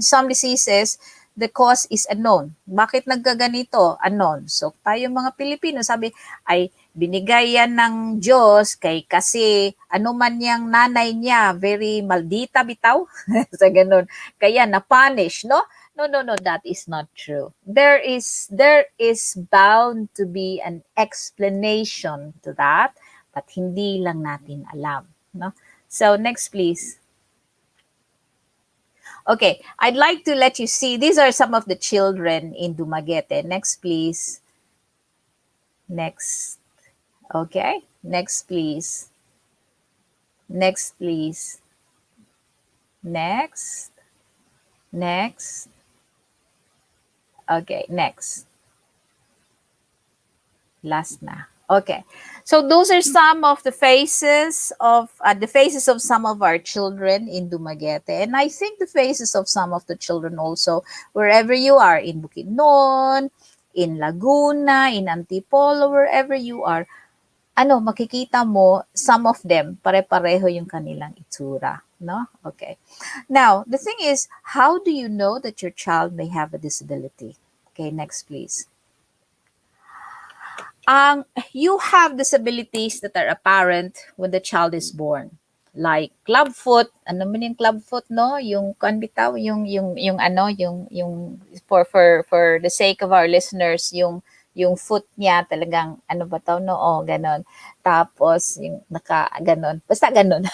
some diseases, the cause is unknown. Bakit nagkaganito? Unknown. So tayo mga Pilipino, sabi ay binigay yan ng Diyos kasi ano man yung nanay niya, very maldita bitaw. Sa ganun. Kaya na-punish, no? No, that is not true. There is bound to be an explanation to that, but hindi lang natin alam, no? So next, please. Okay, I'd like to let you see, these are some of the children in Dumaguete. Next, please. Next. Okay, next, please. Next, please. Next. Next. Okay, next. Last na. Okay, so those are some of the faces of some of our children in Dumaguete, and I think the faces of some of the children also wherever you are, in Bukidnon, in Laguna, in Antipolo, wherever you are, makikita mo some of them pare-pareho yung kanilang itsura, no? Okay. Now, the thing is, how do you know that your child may have a disability? Okay, next please. You have disabilities that are apparent when the child is born. Like clubfoot, ano man yung clubfoot, no? Yung kanbitaw, yung for the sake of our listeners, yung yung foot niya talagang, ano ba tawag, no? Oh, ganon. Tapos, yung ganon. Basta ganon.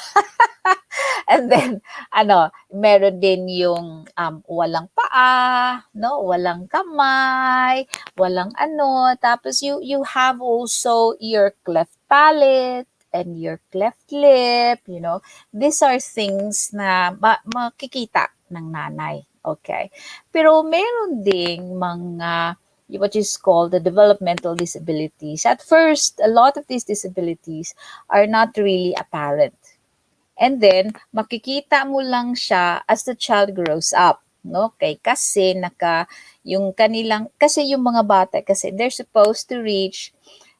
And then, meron din yung walang paa, no? Walang kamay, walang ano. Tapos, you have also your cleft palate and your cleft lip, These are things na makikita ng nanay. Okay. Pero meron ding mga what is called the developmental disabilities. At first, a lot of these disabilities are not really apparent. And then, makikita mo lang siya as the child grows up. No? Okay? Kasi kasi yung mga bata, kasi they're supposed to reach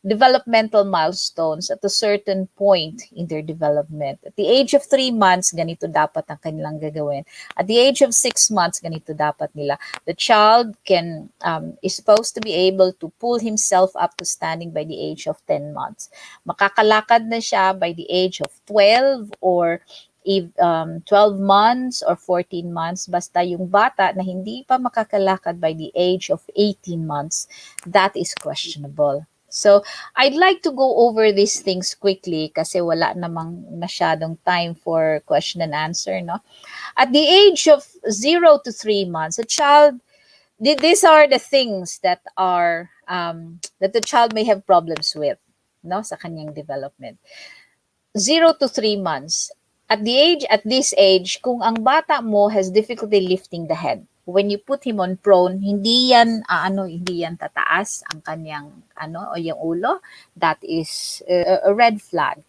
developmental milestones at a certain point in their development. At the age of 3 months, ganito dapat ang kanilang gagawin. At the age of 6 months, ganito dapat nila. The child is supposed to be able to pull himself up to standing by the age of 10 months. Makakalakad na siya by the age of 12 or 12 months or 14 months, basta yung bata na hindi pa makakalakad by the age of 18 months, that is questionable. So, I'd like to go over these things quickly kasi wala namang masyadong time for question and answer, no? At the age of 0 to 3 months, a child, these are the things that are, that the child may have problems with, no? Sa kanyang development. 0 to 3 months. At this age, kung ang bata mo has difficulty lifting the head, when you put him on prone, hindi yan tataas ang kanyang o yung ulo. That is a red flag.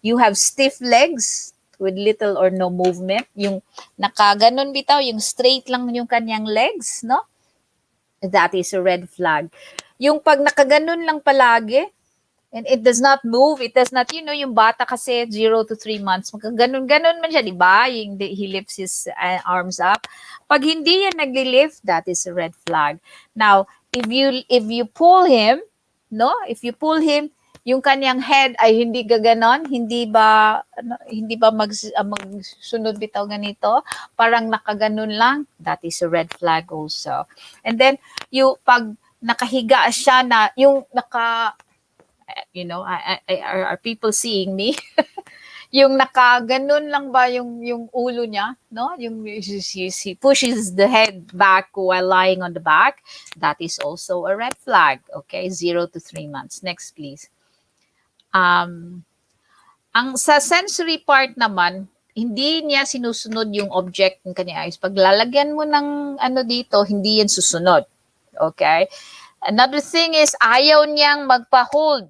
You have stiff legs with little or no movement. Yung nakaganon bitaw, yung straight lang yung kanyang legs, no? That is a red flag. Yung pag nakaganon lang palagi, and it does not move, it does not, yung bata kasi 0 to 3 months, ganon-ganon man siya, di ba? He lifts his arms up. Pag hindi yan nagli-lift, that is a red flag. Now, if you pull him, no? If you pull him, yung kanyang head ay hindi gaganon, hindi ba magsunod bitaw ganito, parang nakaganon lang, that is a red flag also. And then, pag nakahiga siya na, yung are people seeing me? Yung nakaganon lang ba yung ulo niya, no? Yung he pushes the head back while lying on the back. That is also a red flag. Okay, 0 to 3 months. Next, please. Ang sa sensory part naman, hindi niya sinusunod yung object ng kanyang eyes. Pag lalagyan mo ng dito, hindi yan susunod. Okay? Another thing is, ayaw niyang magpa-hold.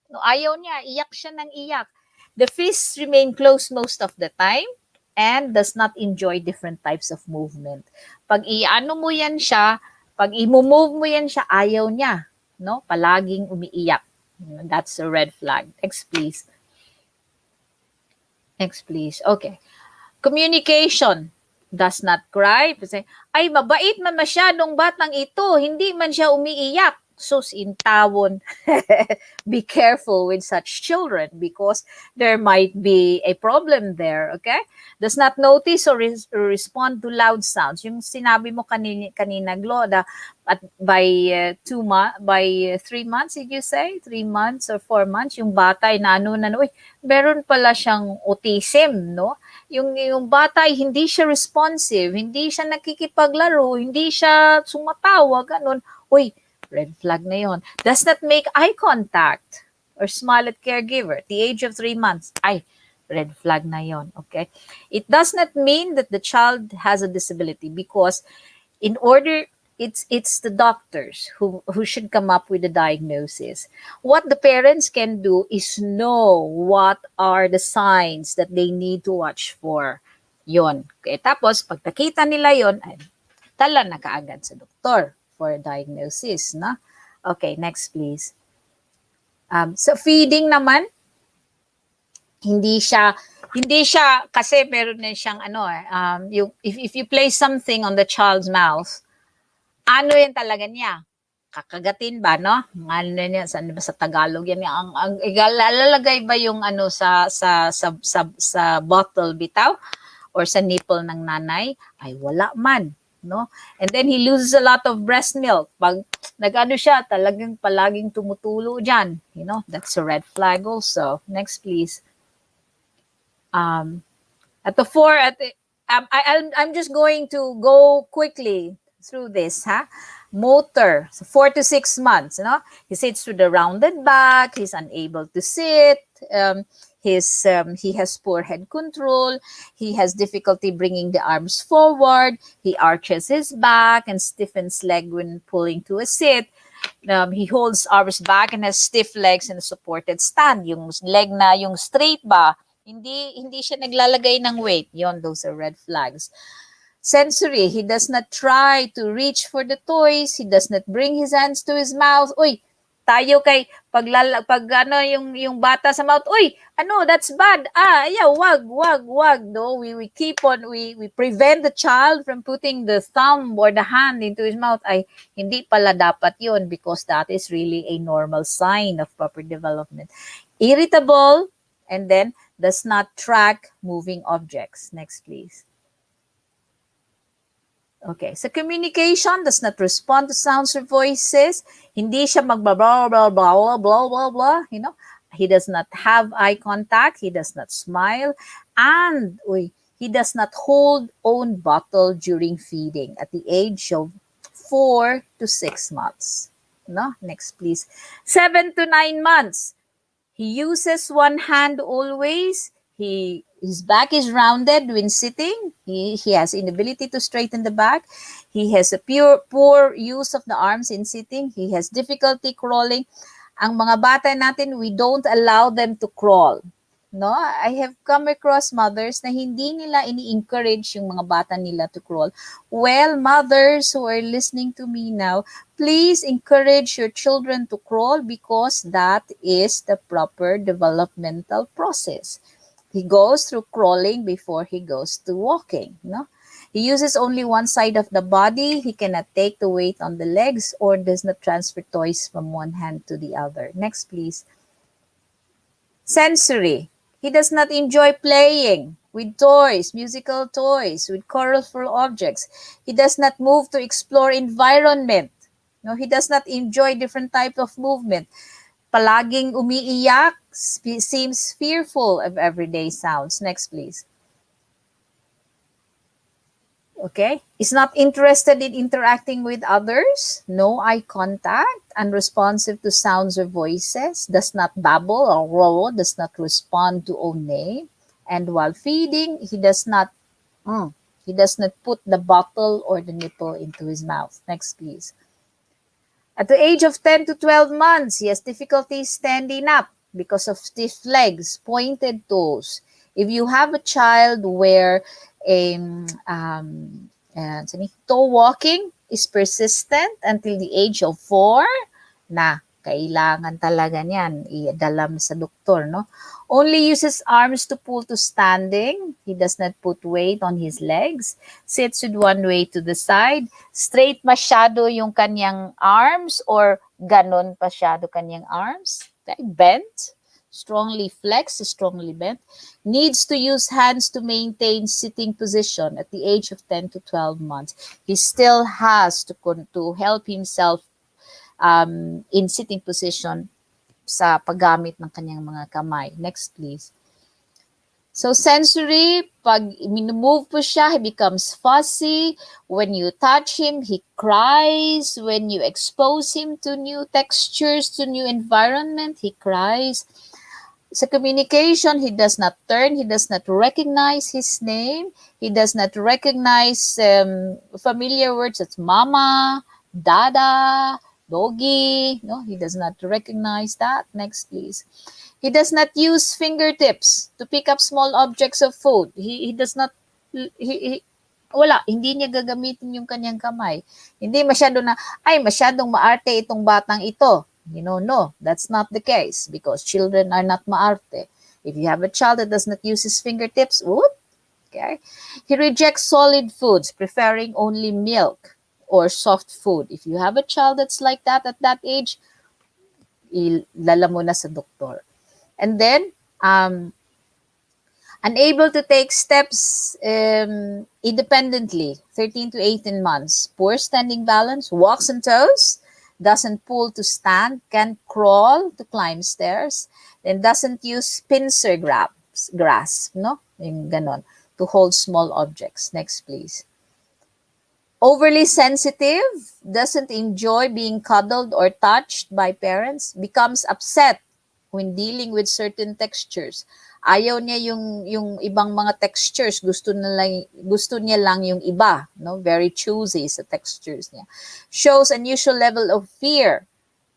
No, ayaw niya, iyak siya ng iyak. The fists remain closed most of the time and does not enjoy different types of movement. Pag mo yan siya, pag i-move mo yan siya, ayaw niya. No? Palaging umiiyak. That's a red flag. Next, please. Next, please. Okay. Communication. Does not cry. Ay, mabait man masyadong batang ito. Hindi man siya umiiyak. Sus in tawon. Be careful with such children because there might be a problem there, okay? Does not notice or respond to loud sounds. Yung sinabi mo kanina Gloda, at by 3 months, did you say? 3 months or 4 months, yung bata ay meron pala siyang autism, no? Yung bata ay hindi siya responsive, hindi siya nakikipaglaro, hindi siya sumatawa, ganun. Red flag na yon. Does not make eye contact or smile at caregiver at the age of 3 months. Red flag na yon. Okay? It does not mean that the child has a disability because it's the doctors who should come up with the diagnosis. What the parents can do is know what are the signs that they need to watch for. Yon. Okay? Tapos, pag nakita nila yon, tala na kaagad sa doktor for diagnosis, no? Okay, next please. So feeding naman, hindi siya kasi meron na siyang if you place something on the child's mouth, yan talaga niya? Kakagatin ba, no? Niya sa Tagalog yan, ang lalagay ba yung sa bottle bitaw or sa nipple ng nanay? Ay wala man. no? And then he loses a lot of breast milk. Pag nag-ano siya, talagang palaging tumutulo dyan. That's a red flag also. Next, please. At the four, I'm just going to go quickly through this, Motor, so 4 to 6 months, he sits with a rounded back, he's unable to sit, he has poor head control, he has difficulty bringing the arms forward, he arches his back and stiffens leg when pulling to a sit. He holds arms back and has stiff legs in a supported stand. Yung leg na yung straight ba, hindi siya naglalagay ng weight. Those are red flags. Sensory, he does not try to reach for the toys. He does not bring his hands to his mouth. Uy, tayo kay pag yung bata sa mouth, uy, that's bad. Yeah, wag. No, we keep on, we prevent the child from putting the thumb or the hand into his mouth. Hindi pala dapat yun, because that is really a normal sign of proper development. Irritable, and then does not track moving objects. Next, please. Okay, so communication, does not respond to sounds or voices. Hindi siya blah, blah, blah, blah, blah, blah. He does not have eye contact. He does not smile. And he does not hold own bottle during feeding at the age of 4 to 6 months. Next, please. 7 to 9 months. He uses one hand always. His back is rounded when sitting. He has inability to straighten the back. He has a poor use of the arms in sitting. He has difficulty crawling. Ang mga bata natin, we don't allow them to crawl. I have come across mothers na hindi nila ini-encourage yung mga bata nila to crawl. Well, mothers who are listening to me now, please encourage your children to crawl, because that is the proper developmental process. He goes through crawling before he goes to walking. He uses only one side of the body. He cannot take the weight on the legs or does not transfer toys from one hand to the other. Next, please. Sensory. He does not enjoy playing with toys, musical toys, with colorful objects. He does not move to explore environment. He does not enjoy different types of movement. Palaging umiiyak, seems fearful of everyday sounds. Next, please. Okay. Is not interested in interacting with others. No eye contact. Unresponsive to sounds or voices. Does not babble or roar. Does not respond to own name. And while feeding, he does not put the bottle or the nipple into his mouth. Next, please. At the age of 10 to 12 months, he has difficulty standing up because of stiff legs, pointed toes. If you have a child where toe walking is persistent until the age of 4, kailangan talaga niyan idala sa doktor, Only uses arms to pull to standing. He does not put weight on his legs. Sits with one way to the side. Straight masyado yung kanyang arms or ganon masyado kanyang arms. Okay. Bent. Strongly flexed, strongly bent. Needs to use hands to maintain sitting position at the age of 10 to 12 months. He still has to help himself in sitting position sa paggamit ng kanyang mga kamay. Next, please. So, sensory, pag move po siya, he becomes fussy. When you touch him, he cries. When you expose him to new textures, to new environment, he cries. Sa communication, he does not turn. He does not recognize his name. He does not recognize familiar words as mama, dada, doggy. He does not recognize that. Next, please. He does not use fingertips to pick up small objects of food. He does not, hindi niya gagamitin yung kanyang kamay. Hindi masyadong maarte itong batang ito. No, that's not the case, because children are not maarte. If you have a child that does not use his fingertips, okay. He rejects solid foods, preferring only milk or soft food. If you have a child that's like that at that age, ilala mo na sa doktor. And then, Unable to take steps independently, 13 to 18 months. Poor standing balance, walks on toes, doesn't pull to stand, can't crawl to climb stairs, then doesn't use pincer grasp, no? Yung ganon, to hold small objects. Next, please. Overly sensitive, doesn't enjoy being cuddled or touched by parents, becomes upset when dealing with certain textures. Ayaw niya yung ibang mga textures, gusto niya lang yung iba, no? Very choosy sa textures niya. Shows unusual level of fear,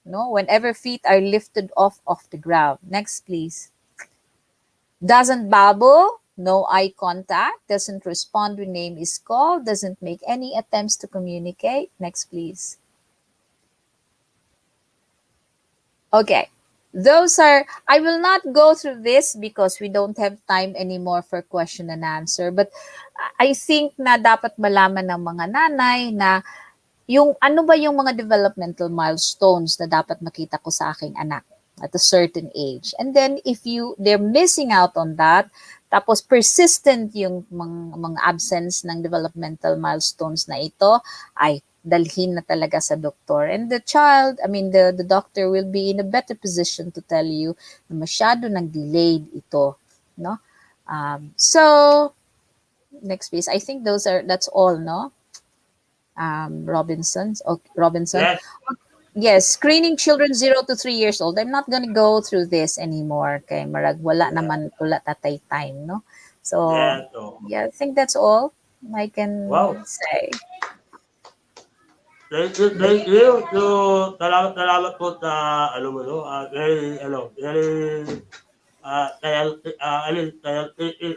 no? Whenever feet are lifted off the ground. Next, please. Doesn't babble, no eye contact, doesn't respond when name is called, doesn't make any attempts to communicate. Next, please. Okay. Those are, I will not go through this because we don't have time anymore for question and answer. But I think na dapat malaman ng mga nanay na yung ano ba yung mga developmental milestones na dapat makita ko sa aking anak at a certain age. And then if they're missing out on that, tapos persistent yung mga absence ng developmental milestones na ito, ay dalhin na talaga sa doktor. And the doctor will be in a better position to tell you na masyado nang delayed ito, no? So next please. I think that's all, no? Robinson.
Yes.
Yes, screening children 0 to 3 years old. I'm not gonna go through this anymore. Kay marag wala naman pula tatay time, no? So
Yes. Oh.
yeah, I think that's all I can
Wow.
say.
Thank you. So, salamat po sa, very,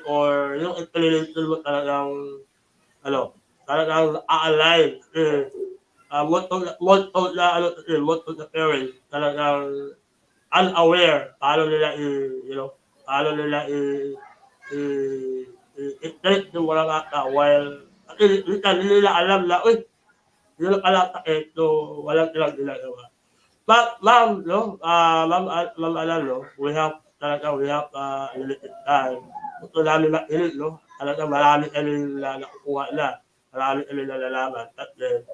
or yung explanation mo talagang a-align. Most of the parents talagang unaware paano nila i-treat yung mga bata while hindi nila alam na, yun pala sakit, so walang silang ginagawa. But ma'am, we have limited time. Gusto namin makinig, talaga marami kami na nakukuha na, marami kami nalalaman. At then,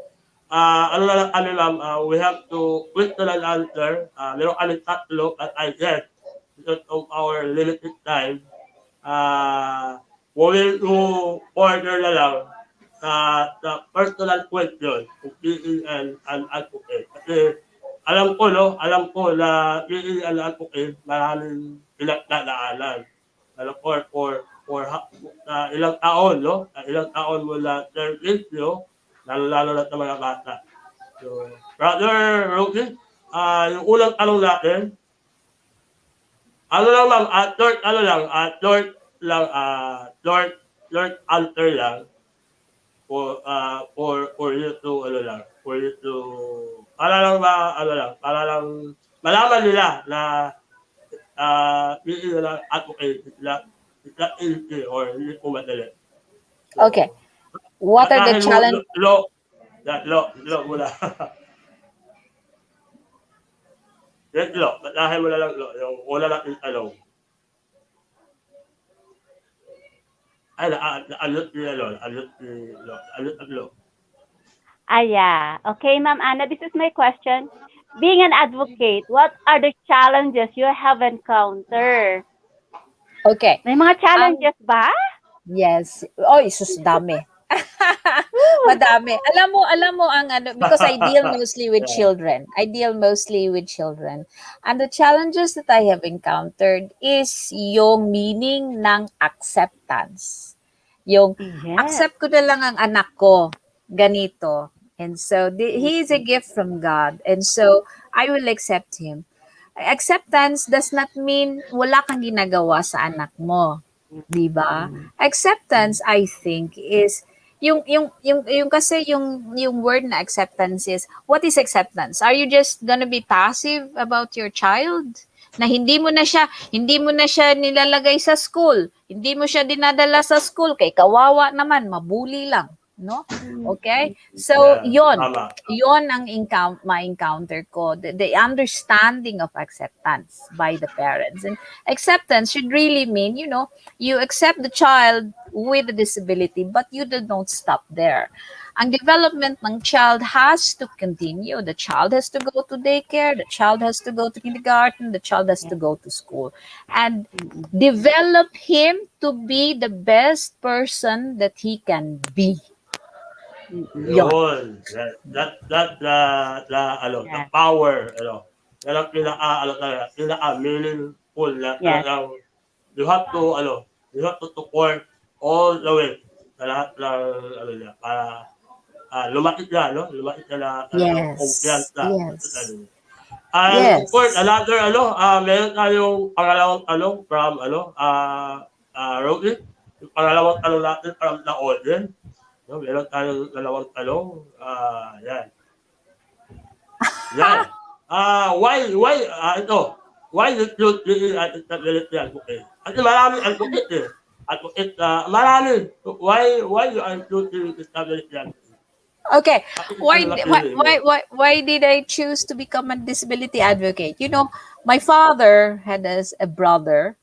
ma'am, we have to question and answer. Meron kami tatlo, at I guess, because of our limited time, we will do order na lang the personal question kung PE and advocate. Kasi alam ko na PE and advocate maraming pinagdadaanan. For ilang taon, ilang taon mula service, lalo na sa mga bata. So, Brother Rocky, yung unang tanong natin, ma'am, short answer lang. For you to para lang malaman nila na hindi nila advocate sila easy or hindi po madali.
Okay. What are the challenges?
Lo muna. Yes, batahin mo na lang yung wala natin tanong.
Yeah. Okay, Ma'am Anna, this is my question. Being an advocate, what are the challenges you have encountered?
Okay.
May mga challenges ba?
Yes. Oh, isus dami. Madami. Alam mo ang because I deal mostly with children. And the challenges that I have encountered is yung meaning ng acceptance. Yung accept ko na lang ang anak ko ganito. And so he is a gift from God. And so I will accept him. Acceptance does not mean wala kang ginagawa sa anak mo. Diba? Acceptance, I think, is yung kasi yung word na acceptance is, what is acceptance? Are you just gonna be passive about your child? Na hindi mo na siya nilalagay sa school, hindi mo siya dinadala sa school kay kawawa naman, mabuli lang, no? Okay? So,
Yeah, tama.
yon ang ma-encounter ko, the understanding of acceptance by the parents. And acceptance should really mean, you accept the child with a disability, but you do not stop there. Ang development ng child has to continue. The child has to go to daycare, the child has to go to kindergarten, the child has to go to school. And develop him to be the best person that he can be. Yon.
Yun. The
Yes.
power, yan ang meaningful na
Yes.
talagang you have to, you have to support all the way sa lahat ng, para lumaki siya, no? Lumaki siya na talagang
Yes.
kumpiyansa.
Yes.
And of course,
Yes.
another, meron tayong pangalawang tanong from, Rocky. Yung pangalawang tanong natin from the audience. No, meron tayong dalawang tanong. Yan. Yan. Why you choose being an disability advocate? Kasi maraming advocate eh. Advocate, marami. Why you are choosing disability advocate?
Okay. Why,
Ano
why,
napili mo?
why, why, why did I choose to become a disability advocate? My father had a brother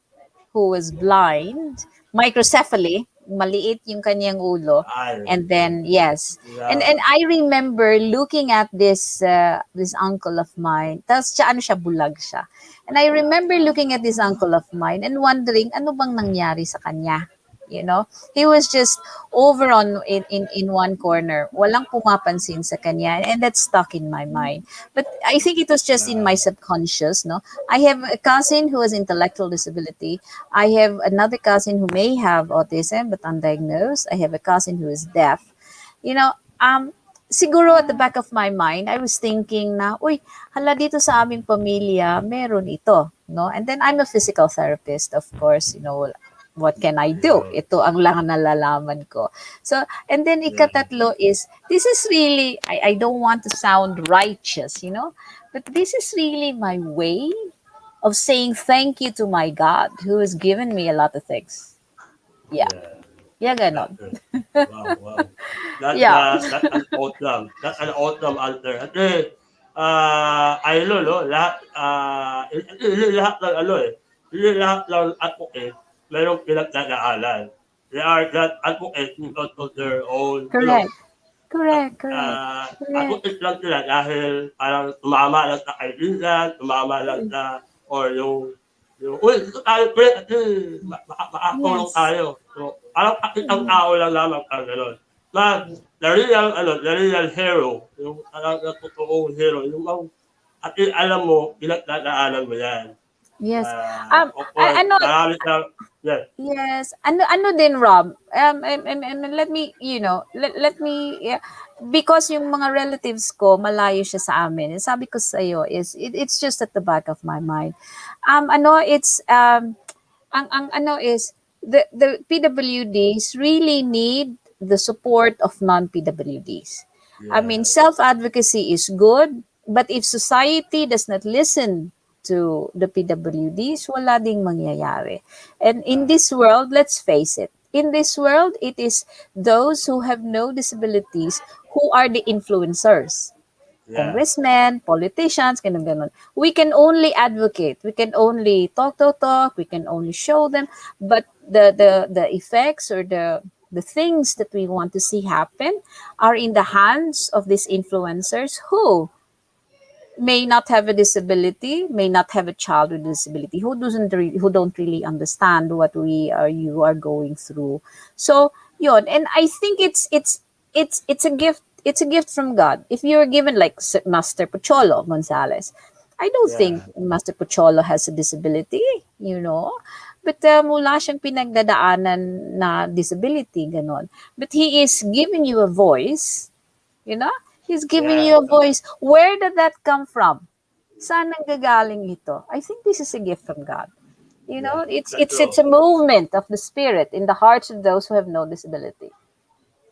who was blind, microcephaly, maliit yung kanyang ulo.
Ay,
And then, yes. And
yeah.
I remember looking at this uncle of mine. Tapos siya bulag siya. And I remember looking at this uncle of mine and wondering, ano bang nangyari sa kanya? He was just over on in one corner. Walang pumapansin sa kanya, and that stuck in my mind. But I think it was just in my subconscious, no? I have a cousin who has intellectual disability. I have another cousin who may have autism but undiagnosed. I have a cousin who is deaf. Siguro at the back of my mind, I was thinking na, uy, hala dito sa aming pamilya, meron ito, no? And then I'm a physical therapist, of course, what can I do? Ito ang lang nalalaman ko. So, and then ikatatlo is, this is really, I don't want to sound righteous, but this is really my way of saying thank you to my God who has given me a lot of things. Yeah. Yeah, ganon.
Wow. That's
Yeah.
an awesome. That's an awesome answer. Kasi, no, hindi lahat ng hindi lahat ng advocate mayroong pinagdadaanan. They are not advocates because of their own,
Correct. Correct.
advocate lang sila dahil parang tumama lang sa kaibigan, tumama lang sa, or uy, dito tayo, pre, kasi makatulong
Yes.
tayo. So, parang pakitang tao lang naman ang gano'n. But the real hero, yung talagang totoong hero, yung alam mo, pinagdadaanan mo yan.
Yes.
Of course,
Ano,
marami siyang, yes.
yes. Ano din, Rob? Let me, let me, yeah, because yung mga relatives ko, malayo siya sa amin. And sabi ko sa iyo is, it's just at the back of my mind. It's, the PWDs really need the support of non-PWDs. I mean, self-advocacy is good, but if society does not listen to the PWDs, wala ding mangyayari. And in this world, let's face it, in this world, it is those who have no disabilities who are the influencers. Congressmen, politicians, ganun. We can only advocate. We can only talk. We can only show them. But the effects or the things that we want to see happen are in the hands of these influencers who may not have a disability, may not have a child with disability, who don't really understand what you are going through. So yun, and I think it's a gift. It's a gift from God. If you're given like Master Pocholo Gonzalez, I don't think Master Pocholo has a disability, But mula siyang pinagdadaanan na disability, ganon. But he is giving you a voice, He's giving you a voice. Where did that come from? Saan nanggagaling ito? I think this is a gift from God. It's a movement of the Spirit in the hearts of those who have no disability.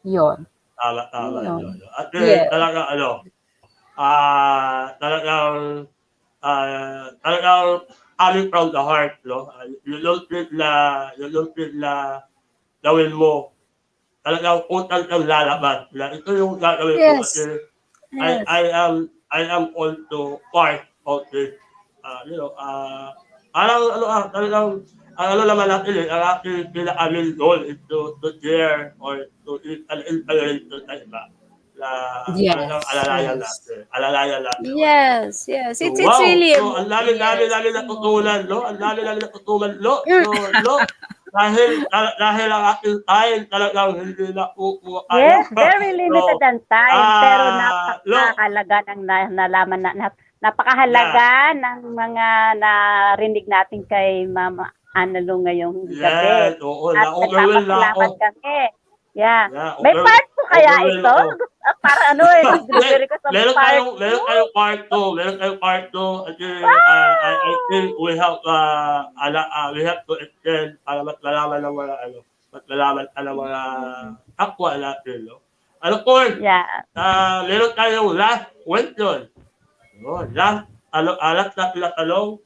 Yon.
Tama.
Yun.
At
Yeah.
talagang coming from the heart, no? You don't need na gawin mo talagang utang ang lalabas na ito yung gagawin ko
Yes.
kasi
Yes.
I am also part of this, parang talagang, ang ano naman natin ang ating pinaka-main goal is to share or to inspiration sa iba na talagang
Yes.
alalayan natin.
Yes. Yes.
So,
It's
wow!
really a
So, ang dami
yes.
natutunan, no? Ang dami natutunan, no? Dahil ang ating time talagang hindi na
Yes, very limited ang time, pero
Lo,
napakahalaga ng nalaman napakahalaga ng mga narinig natin kay Mama Annalou ngayong gabi.
yes, oo,
At
na-overwhelm na ako.
nagpapasalamat kami. Yeah.
Yeah,
May part po kaya
overwhelm
ito?
ako.
Para ano nag-request sa
Meron
part
tayong part 2. Kasi I think we have to extend para mas malaman ng mga ng mga kapwa natin, no? And of course,
Yeah.
meron tayong last question. No, last na tanong.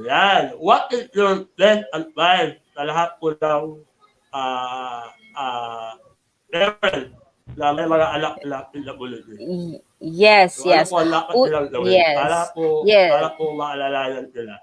Yan. What is your best advice sa lahat po ng parents na may mga anak na PWD?
Yes.
So, ano po ang dapat silang gawin
Yes.
para po maalalayan sila?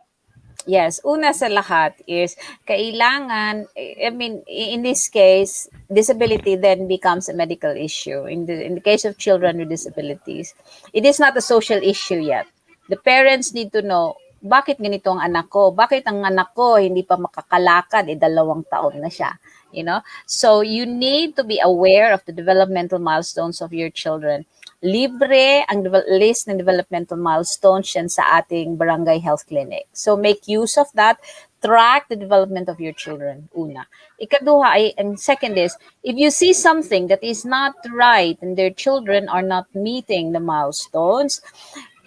Yes, una sa lahat is kailangan, I mean, in this case, disability then becomes a medical issue. In the case of children with disabilities, it is not a social issue yet. The parents need to know, bakit ganito ang anak ko? Bakit ang anak ko hindi pa makakalakad, 2 taon na siya? You know? So you need to be aware of the developmental milestones of your children. Libre ang list ng developmental milestones yan sa ating barangay health clinic. So make use of that. Track the development of your children, una. Ikaduha, and second is, if you see something that is not right and their children are not meeting the milestones,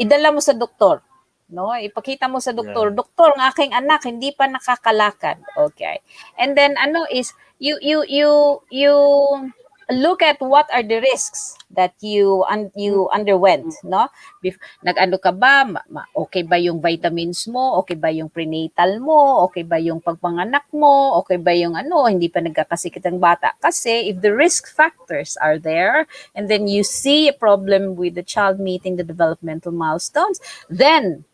idala mo sa doktor. No, ipakita mo sa doktor,
Yeah.
doktor, ng aking anak hindi pa nakakalakad. Okay. And then you look at what are the risks that you underwent, no? Nag-ano ka ba? Okay ba yung vitamins mo? Okay ba yung prenatal mo? Okay ba yung pagpanganak mo? Okay ba yung hindi pa nagkakasikit ang bata? Kasi if the risk factors are there and then you see a problem with the child meeting the developmental milestones, then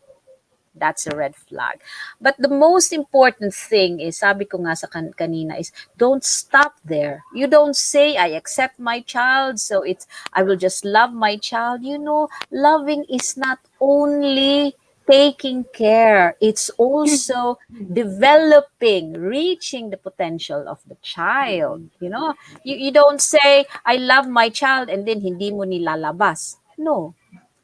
that's a red flag. But the most important thing is, sabi ko nga sa kanina, is don't stop there. You don't say, I accept my child, so I will just love my child. You know, loving is not only taking care. It's also developing, reaching the potential of the child. You know, you don't say, I love my child, and then hindi mo nilalabas. No.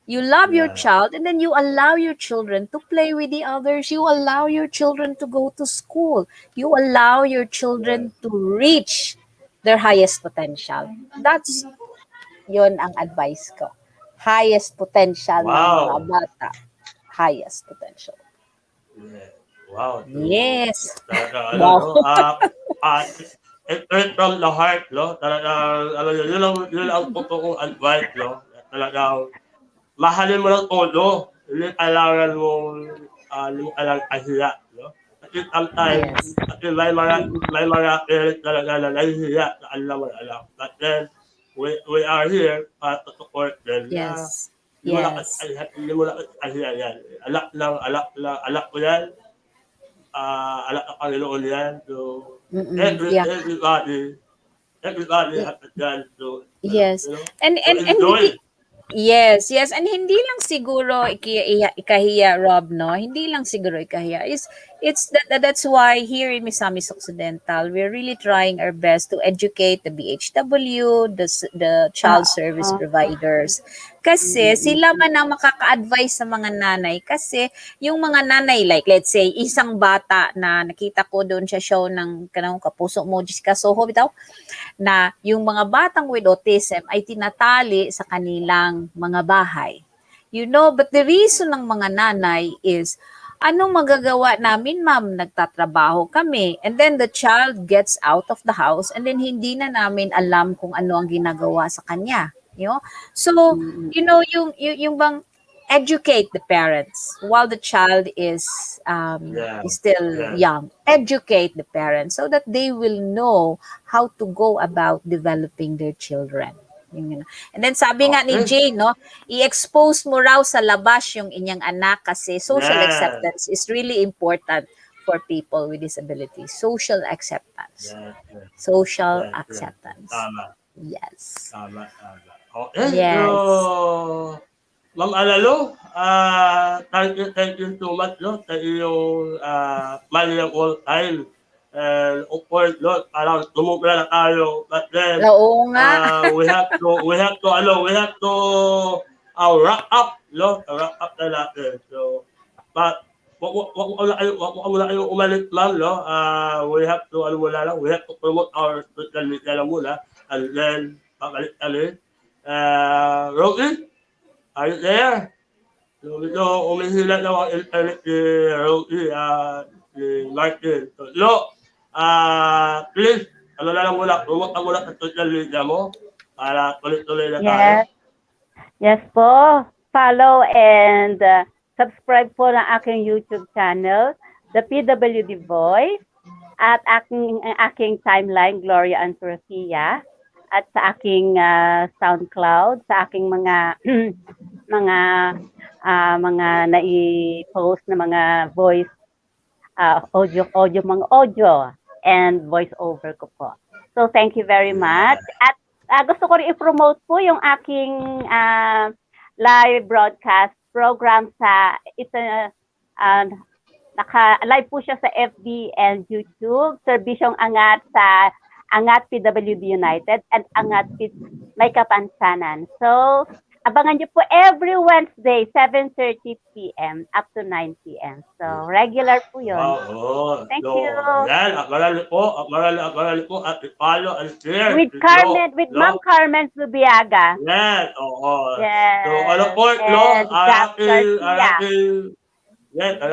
You love your child and then you allow your children to play with the others. You allow your children to go to school. You allow your children to reach their highest potential. That's yon ang advice ko. Highest potential ng mga bata. Highest potential.
Yeah. Wow. So,
Yes.
It's from the heart, no? Talagang, yun ang totoong advice, no? Talagang, mahalin mo ng todo. Hindi kailangan hindi mo kailangan kahiya, no? Kasi sometimes, may mga parents talaga na nahihiya sa kanilang mga anak. But then, we are here to support them.
Yes.
Hindi mo na kahiya yan. Alak ko yan. Alak ng Panginoon yan. So, everybody has a chance to,
yes.
And enjoy.
Yes, and hindi lang siguro ikahiya, Rob, no? Hindi lang siguro ikahiya. That's why here in Misamis Occidental, we're really trying our best to educate the BHW, the child service providers. Kasi sila man ang makaka-advise sa mga nanay. Kasi yung mga nanay, like let's say, isang bata na nakita ko doon sa show ng Kapuso mo, Jessica Soho, bitaw, na yung mga batang with autism ay tinatali sa kanilang mga bahay. You know, but the reason ng mga nanay is, anong magagawa namin, ma'am? Nagtatrabaho kami. And then the child gets out of the house and then hindi na namin alam kung ano ang ginagawa sa kanya. You know? So, you know, yung bang educate the parents while the child is still young. Educate the parents so that they will know how to go about developing their children. And then sabi nga ni Jay, no, i-expose mo raw sa labas yung inyang anak kasi social acceptance is really important for people with disabilities. Social acceptance. Social acceptance.
Tama.
Yes.
Tama. Okay.
Yes.
So, Ma'am Alalo, thank you so much, no, sa iyong valuable time. And of course, no, parang tumubla na tayo, but then,
Oo nga.
we have to wrap up, no, wrap up na natin. So, but, wag mo na kayo umalit lang, no, we have to promote our social media lang muna, and then, pakalit-alit. Rocky? Are you there? So, ito, umihila na ang internet ni Rocky, ni Martin. So, please, ano na lang muna, promote muna sa social media mo para tuloy-tuloy na tayo.
Yes po. Follow and subscribe po ng aking YouTube channel, The PWD Voice, at aking timeline, Gloria and Sofia, at sa aking SoundCloud, sa aking mga mga nai-post na mga voice audio and voice over ko po. So thank you very much. At gusto ko rin i-promote po yung aking live broadcast program sa naka-live po siya sa FB and YouTube. Serbisyong Angat sa Angat PWD United and Angat May Kapansanan. So, abangan niyo po every Wednesday, 7:30 p.m. up to 9 p.m. So, regular po yun. Thank you.
Yan, marami po at follow and share.
With Ma'am Carmen Zubiaga.
Yan, oo.
Yes.
So, ano po, ang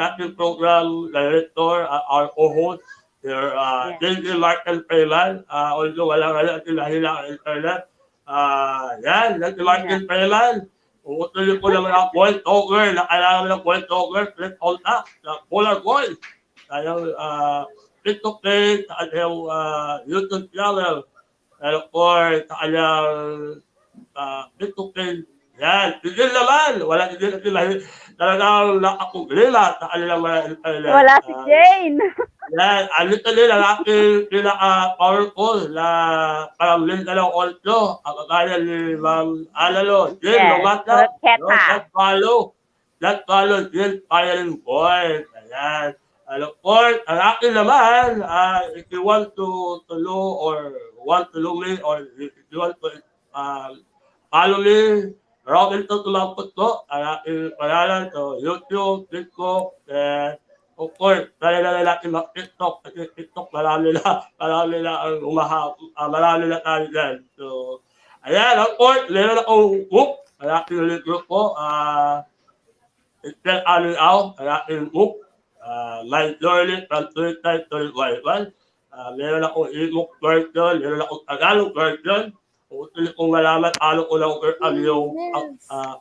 ating program director, our co-host, Thank you, Mark and Freeman. Although wala nga natin nahila ang internet. Yan, thank you, Mark and Freeman. Uutuloy ko naman ang point over. Nakailangan ng point over. Click on up. Polar Gold. Tayong TikTok page, sa kanyang YouTube channel. And of course, sa kanyang TikTok page. Yan, tigil naman. Wala tigil natin talagang nakakuglila sa kanilang mga internet.
Wala si Jane.
Yan, alito nila ang aking pinaka-powerful na parang Mindanao also, ang kagaya ni Ma'am Alalo. Jane, no matter, that follow, Jane, firing point. Ayan. And of course, ang akin naman, if you want to know or want to know me or if you want to follow me, Robin to tumampot ko, ang aking pangalan to YouTube, TikTok, and of course, dahil natin mag-TikTok, kasi TikTok marami na ang marami na tayo dyan. So, ayan, of course, meron akong book, ang aking libro ko, It's Amin Out, ang aking book, My Journey from Twitter to Revival. Meron akong e-book version, meron akong Tagalog version. Kung gusto kong malaman, ano ko lang yung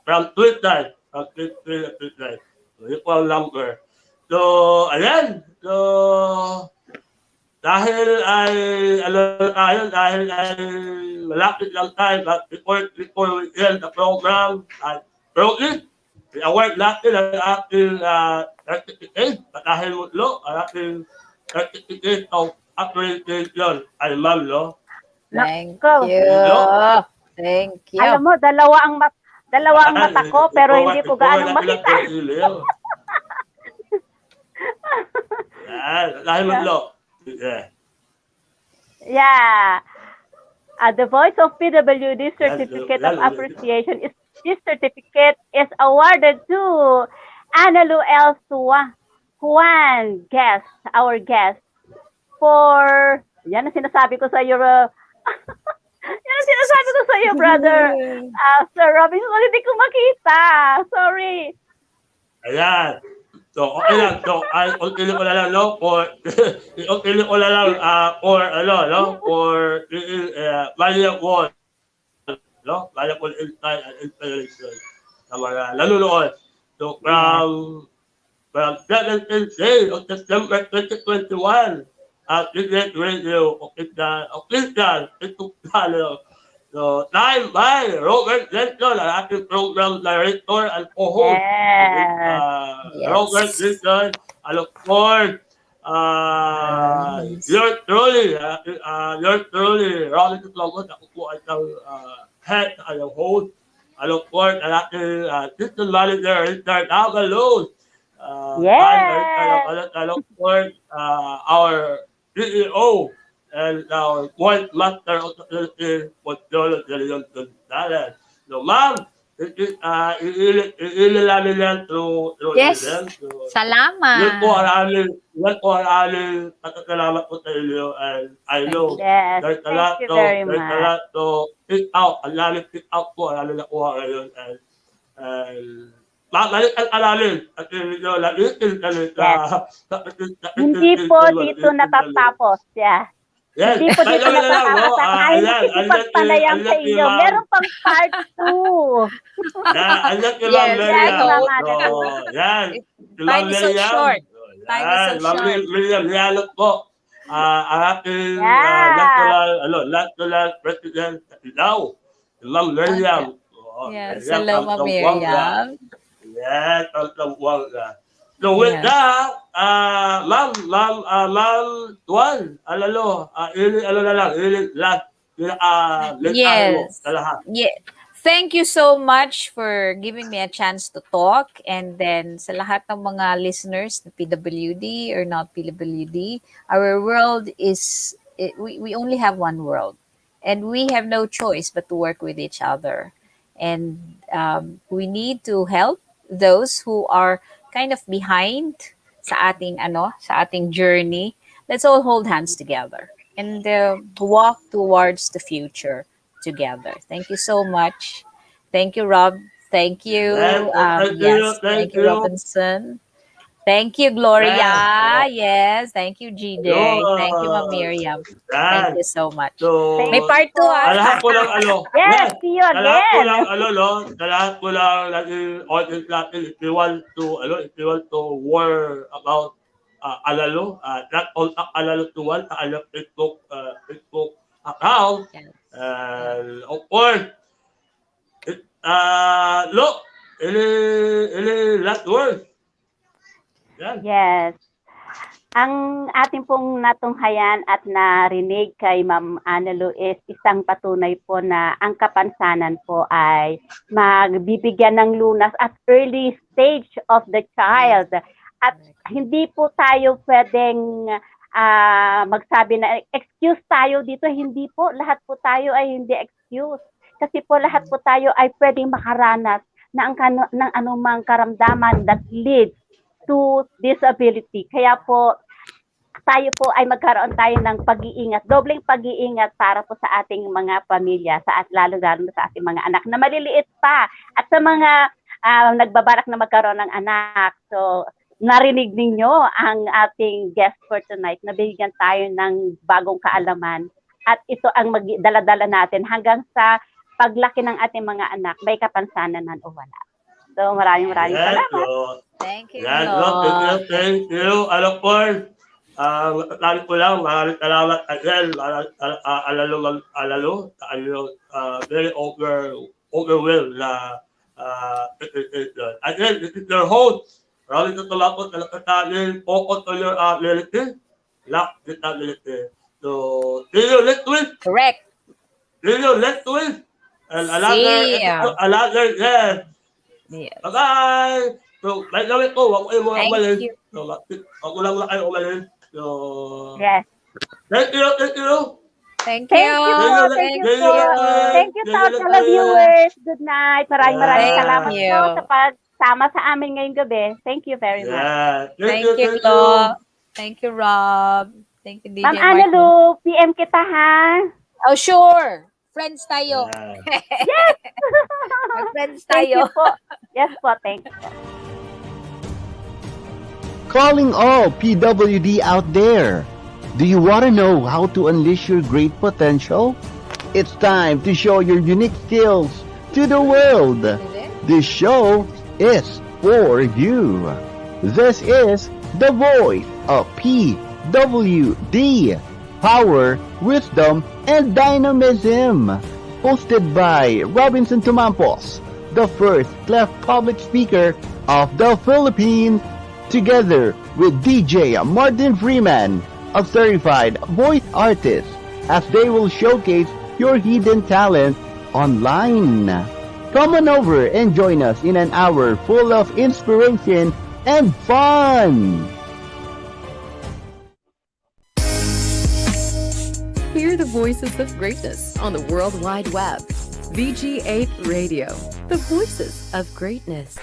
from Twitter. So, yun po ang number. So, ayan. So, dahil ay malapit lang tayo, but before we end the program, Rocky, i-award natin ang ating certificate, dahil mutlo, ang ating certificate of appreciation ay ma'am, no?
Thank you. Thank you.
Alam mo, dalawa ang mata ko, pero hindi ko gaano makita.
Dahil maglo.
Yeah. The Voice of PWD Certificate of Appreciation this certificate is awarded to Analu L. Juan, our guest, for, yan ang sinasabi ko sa iyo, yan ang sinasabi ko sa iyo, brother. Sir Robin, hindi ko makita. Sorry.
Ayan. So, okay lang. So, ultili ko na lang, no? Ultili ko na lang, for valuable, no? Valuable insight and inspiration. sa mga nanonood. So, from 17th day of September 2021, Ticket Radio Official YouTube channel. So, time by Robert Lenton, ang ating program director and co-host.
Yes.
Robert Lenton, and of course, yours truly, Ronnie Tutlongos, ako po ay isang head and host. And of course, ang ating system manager, Richard Avalos. And of course, our CEO and our point master of the Philippines, Pocholo de Leon Gonzalez. So, ma'am, iilamin yan through
Yes.
them. So,
Salamat.
yan po ang aming pasasalamat po sa inyo. And I know
Yes,
there's a
thank
lot
you very
there's a
much.
lot to pick out. Ang namin pick out po, ang namin nakuha ngayon. And mabalik ang alamin at hindi nyo nagitin kami sa
Hindi po dito natatapos. Yeah.
Yes.
Hindi po
By
dito
the way na lang, no?
natatapos. Ay, nakikipagpanayam sa iyo. Meron pang part 2.
Anak ni Ma'am
Yes,
Miriam.
Mama.
So, yan. Si Ma'am
Time is so
Miriam.
short. Time is so
Ma'am
short.
Miriam, nialok po. Ang ating national president sa Ilaw. Si Ma'am Miriam.
Yes, hello, Ma'am Miriam.
Yes, ang Wanga. So with that, Ma'am Tuan,
Yes. Yeah. Thank you so much for giving me a chance to talk. And then sa lahat ng mga listeners, the PWD or not PWD, our world is, we only have one world. And we have no choice but to work with each other. And we need to help those who are kind of behind sa ating journey. Let's all hold hands together and walk towards the future together. Thank you so much. Thank you, Rob. Thank you. Thank you, Robinson. Thank you, Gloria. Yes. Thank you, GJ. Thank you, Ma'am Miriam. Thank you so much.
So,
May part 2
lahat po lang
Yes, see you
Sa lahat po
again.
lang sa lahat po lang naging audience natin, if you want to war about not all alalo to one sa kanyang Facebook account.
Yes.
And of course, look, any last words? Yan.
Yes. Ang ating pong natunghayan at narinig kay Ma'am Annalou is isang patunay po na ang kapansanan po ay magbibigyan ng lunas at early stage of the child. At hindi po tayo pwedeng magsabi na excuse tayo dito. Hindi po. Lahat po tayo ay hindi excuse. Kasi po lahat po tayo ay pwedeng makaranas ng anumang karamdaman that leads to disability. Kaya po, tayo po ay magkaroon tayo ng pag-iingat, dobleng pag-iingat para po sa ating mga pamilya, lalo sa ating mga anak na maliliit pa, at sa mga nagbabalak na magkaroon ng anak. So, narinig ninyo ang ating guest for tonight, nabigyan tayo ng bagong kaalaman, at ito ang dala-dala natin hanggang sa paglaki ng ating mga anak, may kapansanan man o wala. So, maraming salamat.
Thank you,
Lord. Thank you. And of course, maraming po lang, maraming salamat again, alalo, sa inyo, very overwhelmed na again, this is your host, maraming tutulakot na nakatanin, focus on your ability, lack disability. So, see you next week.
Correct.
See you next week. And another, yes.
Yes.
Bye-bye! So, may gawin ko, huwag kayo mga umalis.
Thank you.
So, huwag lang kayo umalis. So,
Yes.
thank you!
Thank you.
Thank you sa televiewers. Good night. Maraming salamat po sa pagsama sa amin ngayong gabi. Thank you very much.
Yeah.
Thank you, Glo. Thank you, Rob. Thank you, DJ
Ma'am
Martin.
Annalou, PM kita ha.
Oh, sure. Friends tayo.
Yes.
Friends
Thank you
tayo.
po. Yes po, thank you.
Calling all PWD out there. Do you want to know how to unleash your great potential? It's time to show your unique skills to the world.
This show is for you. This is the voice of PWD, Power, Wisdom, and Dynamism. Hosted by Robinson Tumampos, the first left public speaker of the Philippines, together with DJ Martin Freeman, a certified voice artist, as they will showcase your hidden talent online. Come on over and join us in an hour full of inspiration and fun.
Hear the voices of greatness on the World Wide Web. VG8 Radio, the voices of greatness.